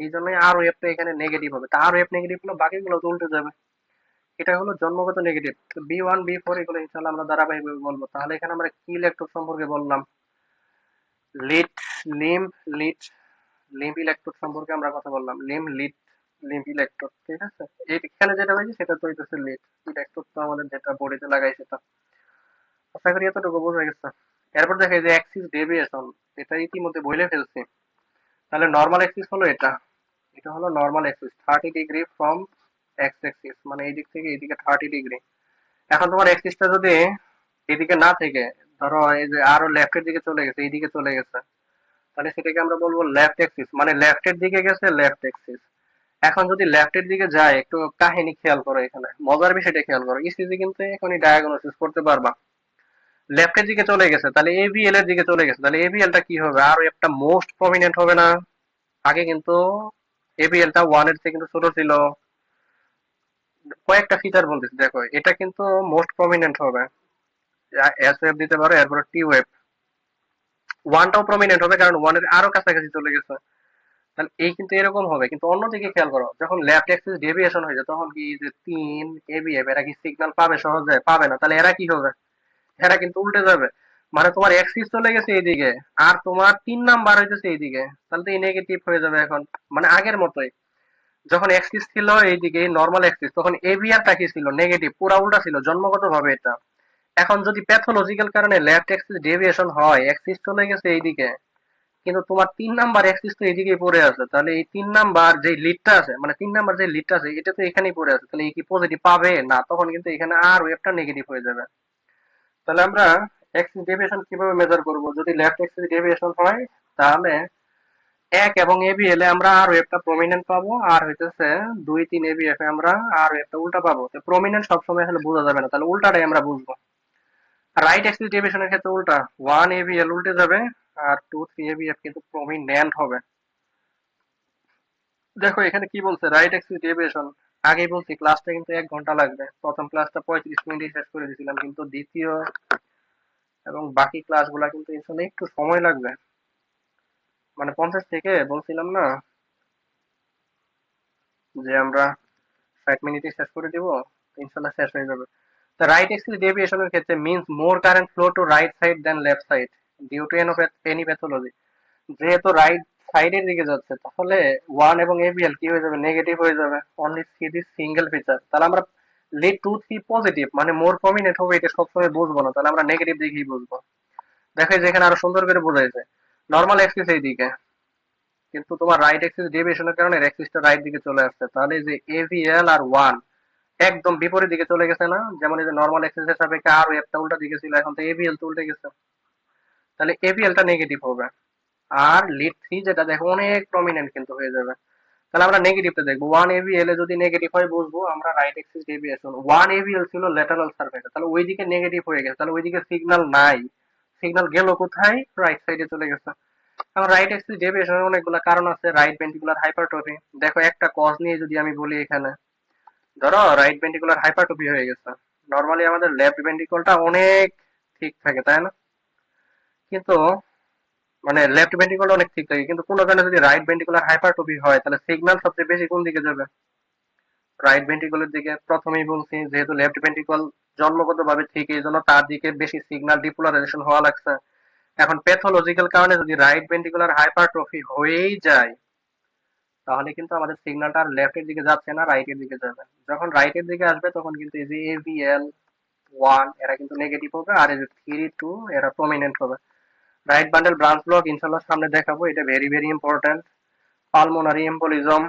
এই জন্যই আর ওয়েভটা এখানে নেগেটিভ হবে। তা আর ওয়েভ নেগেটিভ হলো, বাকিগুলো তো উল্টে যাবে। এটা হলো জন্মগত নেগেটিভ। তো বি1 বি4 এগুলো ইনশাল্লাহ আমরা ধারাবাহিকভাবে বলবো। তাহলে এখানে আমরা কি ইলেকট্রোড সম্পর্কে বললাম? Lead, lymph lead, lymph electrode সম্পর্কে আমরা কথা বললাম। লিড, লিম্ফ ইলেকট্রোড, ঠিক আছে? এখানে যেটা হয়েছে সেটা তো হইতেছে লিড ইলেকট্রোড, তো আমাদের যেটা বডিতে লাগাই সেটা। আশা করি এতটুকু বোঝা গেছে। এরপর দেখে যে অ্যাক্সিস ডেভিয়েশন, এটা ইতিমধ্যে বলে ফেলছি। তাহলে নর্মাল অ্যাক্সিস হলো এটা, এটা হলো normal Axis, 30 degree from x Axis, মানে এই দিক থেকে এইদিকে 30 ডিগ্রি। এখন তোমার অ্যাক্সিসটা যদি এদিকে না থেকে ধরো এই যে আরো লেফটের দিকে চলে গেছে, এইদিকে চলে গেছে, তাহলে সেটাকে আমরা বলবো লেফট এক্সিস, মানে লেফটের দিকে গেছে লেফট এক্সিস। এখন যদি লেফটের দিকে যায়, একটু কাহিনী খেয়াল করো, এখানে মজার বিষয়টা খেয়াল করো, ইসিজি কিন্তু এখনই ডায়াগনোসিস করতে পারবা। লেফটের দিকে চলে গেছে, তাহলে এবিএল এর দিকে চলে গেছে, তাহলে এবিএল টা কি হবে, আরো একটা মোস্ট প্রমিনেন্ট হবে না? আগে কিন্তু এবিএল টা ওয়ান এর থেকে কিন্তু ছোট ছিল। কয়েকটা ফিচার বলতেছি, দেখো এটা কিন্তু মোস্ট প্রমিনেন্ট হবে। এস ওয়েভ দিতে পারো, এরপর টি ওয়েভ। ওয়ানটাও প্রমিনেন্ট হবে কারণ ওয়ান এর আরো কাছাকাছি চলে গেছে। তাহলে এই কিন্তু এরকম হবে, কিন্তু অন্যদিকে খেয়াল করো, যখন লেফট অ্যাক্সিস ডেভিয়েশন হয়ে যায় তখন কি যে তিন এবিএফ এরা কি সিগন্যাল পাবে? সহজে পাবে না। তাহলে এরা কি হবে? এরা কিন্তু উল্টে যাবে। মানে তোমার অ্যাক্সিস চলে গেছে এইদিকে, আর তোমার 3 নাম্বার হইতেছে এইদিকে, তাহলে তো এই নেগেটিভ হয়ে যাবে এখন। মানে আগের মতোই, যখন অ্যাক্সিস ছিল এইদিকে নর্মাল অ্যাক্সিস, তখন এভিআরটা কি ছিল? নেগেটিভ, পুরা উল্টা ছিল জন্মগত ভাবে এটা। এখন যদি প্যাথোলজিক্যাল কারণে লেফট অ্যাক্সিস ডেভিয়েশন হয়, অ্যাক্সিস চলে গেছে এইদিকে, কিন্তু তোমার 3 নাম্বার অ্যাক্সিস তো এইদিকেই পড়ে আছে, তাহলে এই 3 নাম্বার যে লিডটা আছে, মানে 3 নাম্বার যে লিডটা আছে এটা তো এখানেই পড়ে আছে, তাহলে এই কি পজিটিভ পাবে না? তখন কিন্তু এখানে আর ওয়েভটা নেগেটিভ হয়ে যাবে। তাহলে আমরা অ্যাক্সিস ডেভিয়েশন কিভাবে মেজার করব? যদি লেফট অ্যাক্সিস ডেভিয়েশন হয়, তাহলে এক এবং এবিএল এ আমরা আর ওয়েভটা প্রমিনেন্ট পাবো, আর হইতেছে 2 3 এবিএফ এ আমরা আর ওয়েভটা উল্টা পাবো। তো প্রমিনেন্ট সবসময় আসলে বোঝা যাবে না, তাহলে উল্টাটাই আমরা বুঝবো। রাইট অ্যাক্সিস ডেভিয়েশনের ক্ষেত্রে উল্টা, 1 এবিএল উল্টে যাবে, আর 2 3 এবিএফ কিন্তু প্রমিনেন্ট হবে। দেখো এখানে কি বলছে, রাইট অ্যাক্সিস ডেভিয়েশন। আগেই বলছি ক্লাসটা কিন্তু 1 ঘন্টা লাগবে, প্রথম ক্লাসটা 35 মিনিটে শেষ করে দিয়েছিলাম, কিন্তু দ্বিতীয় এবং বাকি ক্লাসগুলা কিন্তু এখানে একটু সময় লাগবে। মানে 50 থেকে বলছিলাম না যে আমরা 60 মিনিটে শেষ করে দিব, ইনশাল্লাহ শেষ হয়ে যাবে। The right axis deviation এর ক্ষেত্রে means more current flow to right side than left side due to any pathology। যেহেতু রাইট সাইডের দিকে যাচ্ছে, তাহলে ওয়ান এবং এবিএল কি হয়ে যাবে? নেগেটিভ হয়ে যাবে। Only C this single feature. তাহলে আমরা লিড 2 3 পজিটিভ মানে মোর প্রমিনেন্ট হবে, এটা সবসময় বুঝবো না, তাহলে আমরা নেগেটিভ দিকেই বুঝবো। দেখো এই যে এখানে আরো সুন্দর করে বোঝাইছে, নর্মাল অ্যাক্সিস এই দিকে, কিন্তু তোমার রাইট অ্যাক্সিস ডেভিয়েশনের কারণে অ্যাক্সিসটা রাইট দিকে চলে আসছে, তাহলে এই যে এভিএল আর ওয়ান একদম বিপরীত দিকে চলে গেছে না? যেমন এই যে নর্মাল এক্সিসের সাপেক্ষে আর ওয়েভটা উল্টা দিকে ছিল, এখন তো এভিএল তো উল্টে গেছে, তাহলে এভিএলটা নেগেটিভ হবে। আর লিড থ্রি যেটা দেখো অনেক প্রমিনেন্ট কিন্তু হয়ে যাবে, তাহলে আমরা নেগেটিভটা দেখবো। 1 এভিএল এ যদি নেগেটিভ হয় বুঝবো আমরা রাইট এক্সিস ডেভিয়েশন। 1 এভিএল ছিল ল্যাটারাল সারফেসে, তাহলে ওইদিকে নেগেটিভ হয়ে গেছে, তাহলে ওইদিকে সিগন্যাল নাই। সিগন্যাল গেল কোথায়? রাইট সাইডে চলে গেছে। এখন রাইট এক্সিস ডেভিয়েশনের অনেকগুলো কারণ আছে। রাইট ভেন্ট্রিকুলার হাইপারট্রফি, দেখো একটা কজ নিয়ে যদি আমি বলি, এখানে ধরো রাইট ভেন্ট্রিকুলার হাইপারট্রফি হয়ে গেছে। নর্মালি আমাদের লেফট ভেন্ট্রিকলটা অনেক ঠিক থাকে, তাই না? কিন্তু মানে লেফট ভেন্ট্রিকলটা অনেক ঠিক থাকে, কিন্তু কোনো কারণে যদি রাইট ভেন্ট্রিকুলার হাইপারট্রফি হয়, তাহলে সিগন্যাল সবচেয়ে বেশি কোন দিকে যাবে? রাইট ভেন্ট্রিকলের দিকে। প্রথমেই বলছি যেহেতু লেফট ভেন্ট্রিকল জন্মগত ভাবে ঠিক, এই জন্য তার দিকে বেশি সিগন্যাল ডিপোলারাইজেশন হওয়া লাগছে। এখন প্যাথোলজিক্যাল কারণে যদি রাইট ভেন্ট্রিকুলার হাইপারট্রফি হয়েই যায়, তাহলে কিন্তু আমাদের সিগন্যালটা আর লেফটের দিকে যাচ্ছে না, রাইটের দিকে যাবে। যখন রাইটের দিকে আসবে তখন কিন্তু এই যে এভিএল ওয়ান এরা কিন্তু নেগেটিভ হবে, আর এই যে থ্রি টু এরা প্রমিনেন্ট হবে। রাইট বান্ডেল ব্রাঞ্চ ব্লক ইনশাল্লাহ সামনে দেখাবো, এটা very very important. Pulmonary embolism,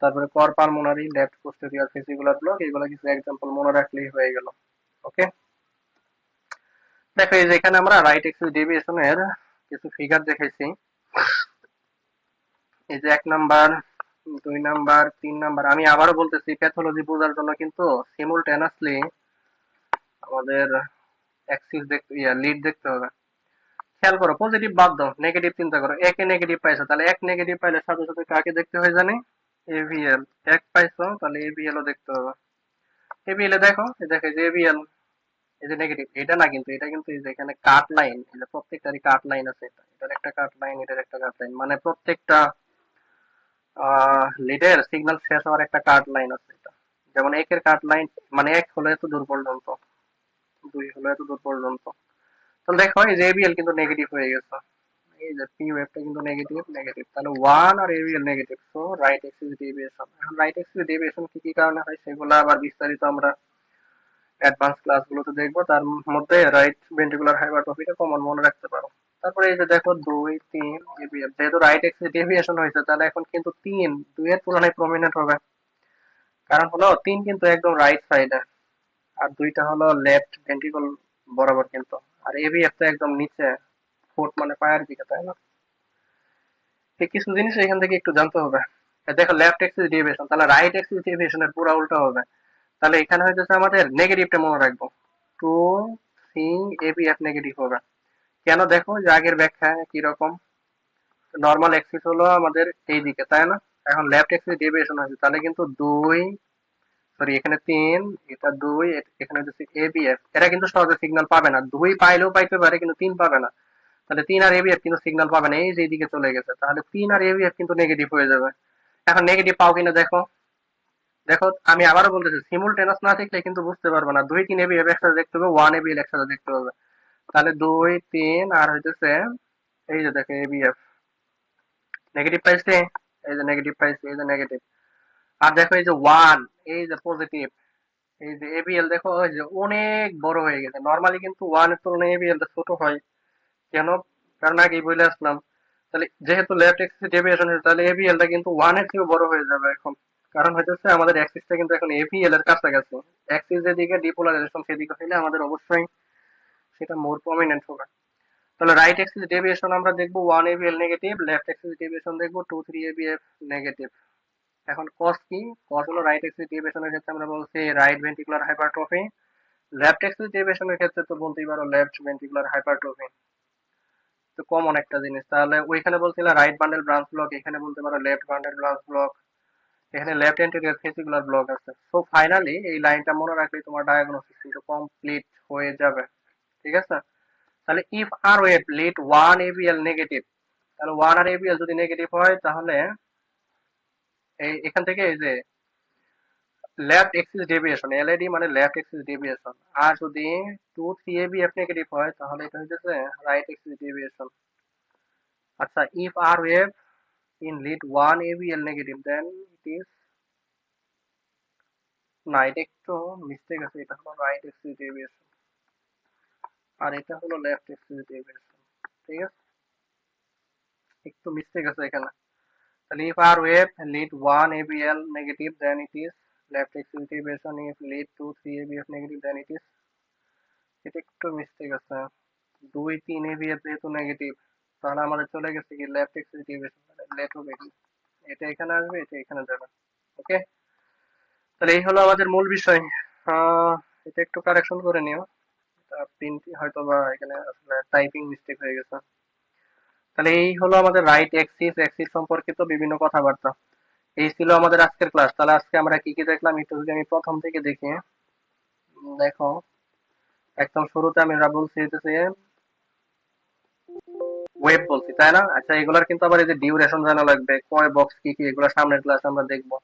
তারপরে কর pulmonary, left posterior fascicular block, এগুলো কিছু এক্সাম্পল মনে রাখলেই হয়ে গেল। ওকে, দেখো এই যে এখানে আমরা রাইট এক্সিস ডেভিয়েশনের কিছু ফিগার দেখাইছি। এই যে 1 নাম্বার, 2 নাম্বার, 3 নাম্বার। আমি আবারও বলতেছি প্যাথোলজি বোঝার জন্য কিন্তু সিমুলটেনাসলি আমাদের অ্যাক্সিস দেখতে, লিড দেখতে হবে। খেয়াল করো, পজিটিভ বাদ দাও, নেগেটিভ চিন্তা করো। একে নেগেটিভ পাইছো, তাহলে এক নেগেটিভ পাইলে সাথে সাথে কাকে দেখতে হয় জানি? এভিএল। এক পাইছো, তাহলে এভিএল ও দেখতে হবে। এভিএল এ দেখো, এই দেখো এই যে এভিএল, এই যে নেগেটিভ, এটা না কিন্তু, এটা কিন্তু এই যে এখানে কাট লাইন, এই যে প্রত্যেকটারই কাট লাইন আছে, এটার একটা কাট লাইন, এটার একটা কাট লাইন, মানে প্রত্যেকটা লিডের সিগন্যাল শেষ হওয়ার একটা কাট লাইন আছে এটা। যেমন একের কাট লাইন, মানে এক হলো এত দূর পর্যন্ত, দুই হলো এত দূর পর্যন্ত। তাহলে দেখো এই যে এবিএল কিন্তু নেগেটিভ হয়ে গেছে, এই যে পি ওয়েভটা কিন্তু নেগেটিভ নেগেটিভ, তাহলে ওয়ান আর aVL negative, so right axis deviation. এখন রাইট এক্সিস ডেভিয়েশন কি কি কারণে হয় সেগুলো আবার বিস্তারিত আমরা অ্যাডভান্স ক্লাসগুলোতে দেখবো, তার মধ্যে রাইট ভেন্ট্রিকুলার হাইপারট্রফিটা কমন মনে রাখতে পারো। তারপরে এই যে দেখো 2 3 এবিএল, যেহেতু রাইট এক্সিস ডেভিয়েশন হয়েছে, তাহলে এখন কিন্তু তিন দুইয়ের তুলনায় প্রমিনেন্ট হবে। কারণ হলো তিন কিন্তু একদম রাইট সাইডে, আর দুইটা হলো লেফট ভেন্ট্রিকল বরাবর কিন্তু। আর এবিএফ তো একদম নিচে, ফুট মানে পায়ের দিকে, তাই না? এই কিছু জিনিস এখান থেকে একটু জানতে হবে। দেখো লেফট এক্সিস ডেভিয়েশন, তাহলে রাইট এক্সিস ডেভিয়েশনের পুরো উল্টো হবে। তাহলে এখানে হইতেছে আমাদের নেগেটিভটা মনে রাখবো, টু সি এবিএফ নেগেটিভ হবে। কেন দেখো যে আগের ব্যাখ্যা কিরকম, নর্মাল এক্সিস হলো আমাদের এই দিকে, তাই না? এখন লেফট এক্সিস ডেভিয়েশন আছে, তাহলে কিন্তু দুই, সরি এখানে তিন, এটা দুই, এখানে হচ্ছে এবিএফ, এরা কিন্তু সহজে সিগন্যাল পাবে না, দুই পাইলেও পাইতে পারে কিন্তু তিন পাবে না। তাহলে তিন আর এবিএফ কিন্তু সিগন্যাল পাবে না, এই যে দিকে চলে গেছে, তাহলে তিন আর এবিএফ কিন্তু নেগেটিভ হয়ে যাবে। এখন নেগেটিভ পাও কিনা দেখো। দেখো আমি আবারও বলতেছি, সিমুলটেনাস না দেখলে কিন্তু বুঝতে পারবে না, দুই তিন এবিএফ একসাথে দেখতে হবে, ওয়ান এবিএল একসাথে দেখতে হবে। তাহলে দুই তিন আর হইতেছে এই যে দেখো এবিএফ নেগেটিভ পাইছে, এই যে নেগেটিভ পাইছে, এই যে নেগেটিভ। আর দেখো এই যে ওয়ান, এই যে পজিটিভ, এই যে এবিএল দেখো ওই যে অনেক বড় হয়ে গেছে। নর্মালি কিন্তু ওয়ান এর তুলনায় এবিএল টা ছোট হয়। কেন? কারণ আগেই বলে আসলাম। তাহলে যেহেতু লেফট এক্সিস ডেভিয়েশন হয়েছে, তাহলে এবিএল টা কিন্তু ওয়ান এর থেকেও বড় হয়ে যাবে এখন। কারণ হইতেছে আমাদের অ্যাক্সিসটা কিন্তু এখন এবিএল এর কাছাকাছি। অ্যাক্সিস যেদিকে ডিপোলারাইজেশন সেদিকে হইলে আমাদের অবশ্যই সেটা মোর প্রমিনেন্ট হবে। তাহলে রাইট এক্সিস ডেভিয়েশন আমরা দেখবো one aVL negative, left axis deviation দেখবো টু থ্রি এবিএফ নেগেটিভ। এখন কজ কি? কজ হলো রাইট এক্সিস ডেভিয়েশনের ক্ষেত্রে আমরা বলছি right ventricular hypertrophy, left axis ডেভিয়েশনের ক্ষেত্রে তো বলতেই পারো লেফট ভেন্ট্রিকুলার হাইপারট্রফি। তো কমন একটা জিনিস, তাহলে ওইখানে বলছিল রাইট বান্ডেল ব্রাঞ্চ ব্লক, এখানে বলতে পারো লেফট বান্ডেল ব্রাঞ্চ ব্লক, এখানে লেফট অ্যান্টেরিয়র ফেসিকুলার ব্লক আছে। সো ফাইনালি এই লাইনটা মনে রাখলেই তোমার ডায়াগনোসিস কিন্তু কমপ্লিট হয়ে যাবে। ঠিক আছে? তাহলে if R wait lead one aVL negative, তাহলে ওয়ান আর এবিএল যদি নেগেটিভ হয় তাহলে এই এখান থেকে এই যে লেফট এক্সিস ডেভিয়েশন, এলএডি মানে লেফট এক্সিস ডেভিয়েশন। আর যদি টু থ্রি এবিএফ নেগেটিভ হয় তাহলে এটা হচ্ছে রাইট এক্সিস ডেভিয়েশন। আচ্ছা, if R wave in lead 1 ABL negative then it is, না এটা একটু মিস্টেক আছে, এটা হলো রাইট এক্সিস ডেভিয়েশন আর এটা হলো লেফট এক্সিস ডেভিয়েশন। ঠিক আছে, একটু মিস্টেক আছে এখানে। তাহলে if R wave lead 1 ABL negative then it is left axis deviation, if lead 2 3 ABF negative then it is, এটা একটু মিস্টেক আছে। 2 3 ABF যেহেতু নেগেটিভ তাহলে আমাদের চলে গেছে কি লেফট এক্সিস ডেভিয়েশন, লেট হবে কি এটা এখানে আসবে, এটা এখানে যাবে। ওকে, তাহলে এই হলো আমাদের মূল বিষয়। আহ, এটা একটু কারেকশন করে নিও, প্রিন্ট হয়তো বা এখানে আসলে টাইপিং মিস্টেক হয়ে গেছে। তাহলে এই হলো আমাদের রাইট এক্সিস এক্সিস সম্পর্কিত বিভিন্ন কথাবার্তা। এই ছিল আমাদের আজকের ক্লাস। তাহলে আজকে আমরা কি কি দেখলাম একটু যদি আমি প্রথম থেকে দেখি। দেখো একদম শুরুতে আমরা বলছি হচ্ছে ওয়েব বলছি, তাই না? আচ্ছা, এগুলার কিন্তু আবার এই যে ডিউরেশন জানা লাগবে, কয় বক্স কি কি, এগুলো সামনের ক্লাসে আমরা দেখবো।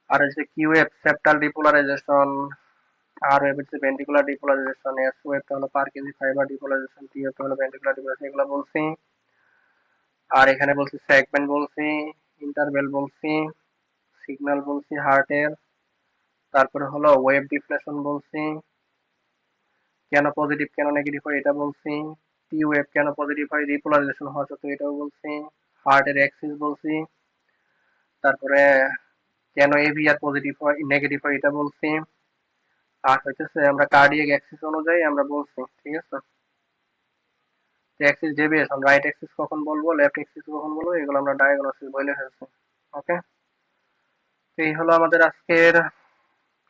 আর হচ্ছে কিউ ওয়েব সেপ্টাল ডিপোলারাইজেশন, আর ওয়েব হচ্ছে ভেন্ট্রিকুলার ডিপোলারাইজেশন, এস ওয়েবটা হলো পার কেজি ফাইবার ডিপোলারাইজেশন, টি ওয়েবটা হলো ভেন্ট্রিকুলার ডিপোলারাইজেশন, এগুলো বলছি। আর এখানে বলছি সেগমেন্ট বলছি, ইন্টারভেল বলছি, সিগন্যাল বলছি হার্টের, তারপরে হলো ওয়েভ ডিফ্লেশন বলছি, কেন পজিটিভ কেন নেগেটিভ হয় এটা বলছি, টি ওয়েভ কেন পজিটিভ হয় রিপোলারাইজেশন হওয়া সত্ত্বেও এটাও বলছি, হার্টের অ্যাক্সিস বলছি, তারপরে কেন এভিআর পজিটিভ হয় নেগেটিভ হয় এটা বলছি। আর হইতেছে আমরা কার্ডিয়াক অ্যাক্সিস অনুযায়ী আমরা বলছি। ঠিক আছে, অ্যাক্সিস ডেভিয়েশন রাইট অ্যাক্সিস কখন বলবো, লেফট অ্যাক্সিস কখন বলবো, এগুলো আমরা ডায়াগনোসিস বলে ফেলছি। ওকে, এই হলো আমাদের আজকের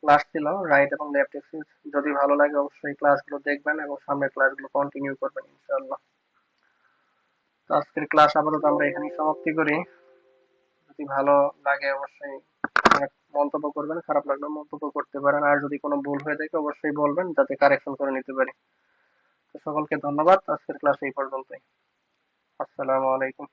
ক্লাস ছিল রাইট এবং লেফট অ্যাক্সিস। যদি ভালো লাগে অবশ্যই ক্লাসগুলো দেখবেন এবং সামনের ক্লাসগুলো কন্টিনিউ করবেন ইনশাআল্লাহ। তো আজকের ক্লাস আপাতত আমরা এখানেই সমাপ্তি করি। যদি ভালো লাগে অবশ্যই মন্তব্য করবেন, খারাপ লাগলেও মন্তব্য করতে পারেন, আর যদি কোনো ভুল হয়ে থাকে অবশ্যই বলবেন যাতে কারেকশন করে নিতে পারি। তো সকলকে ধন্যবাদ, আজকের ক্লাস এই পর্যন্তই। আসসালামু আলাইকুম।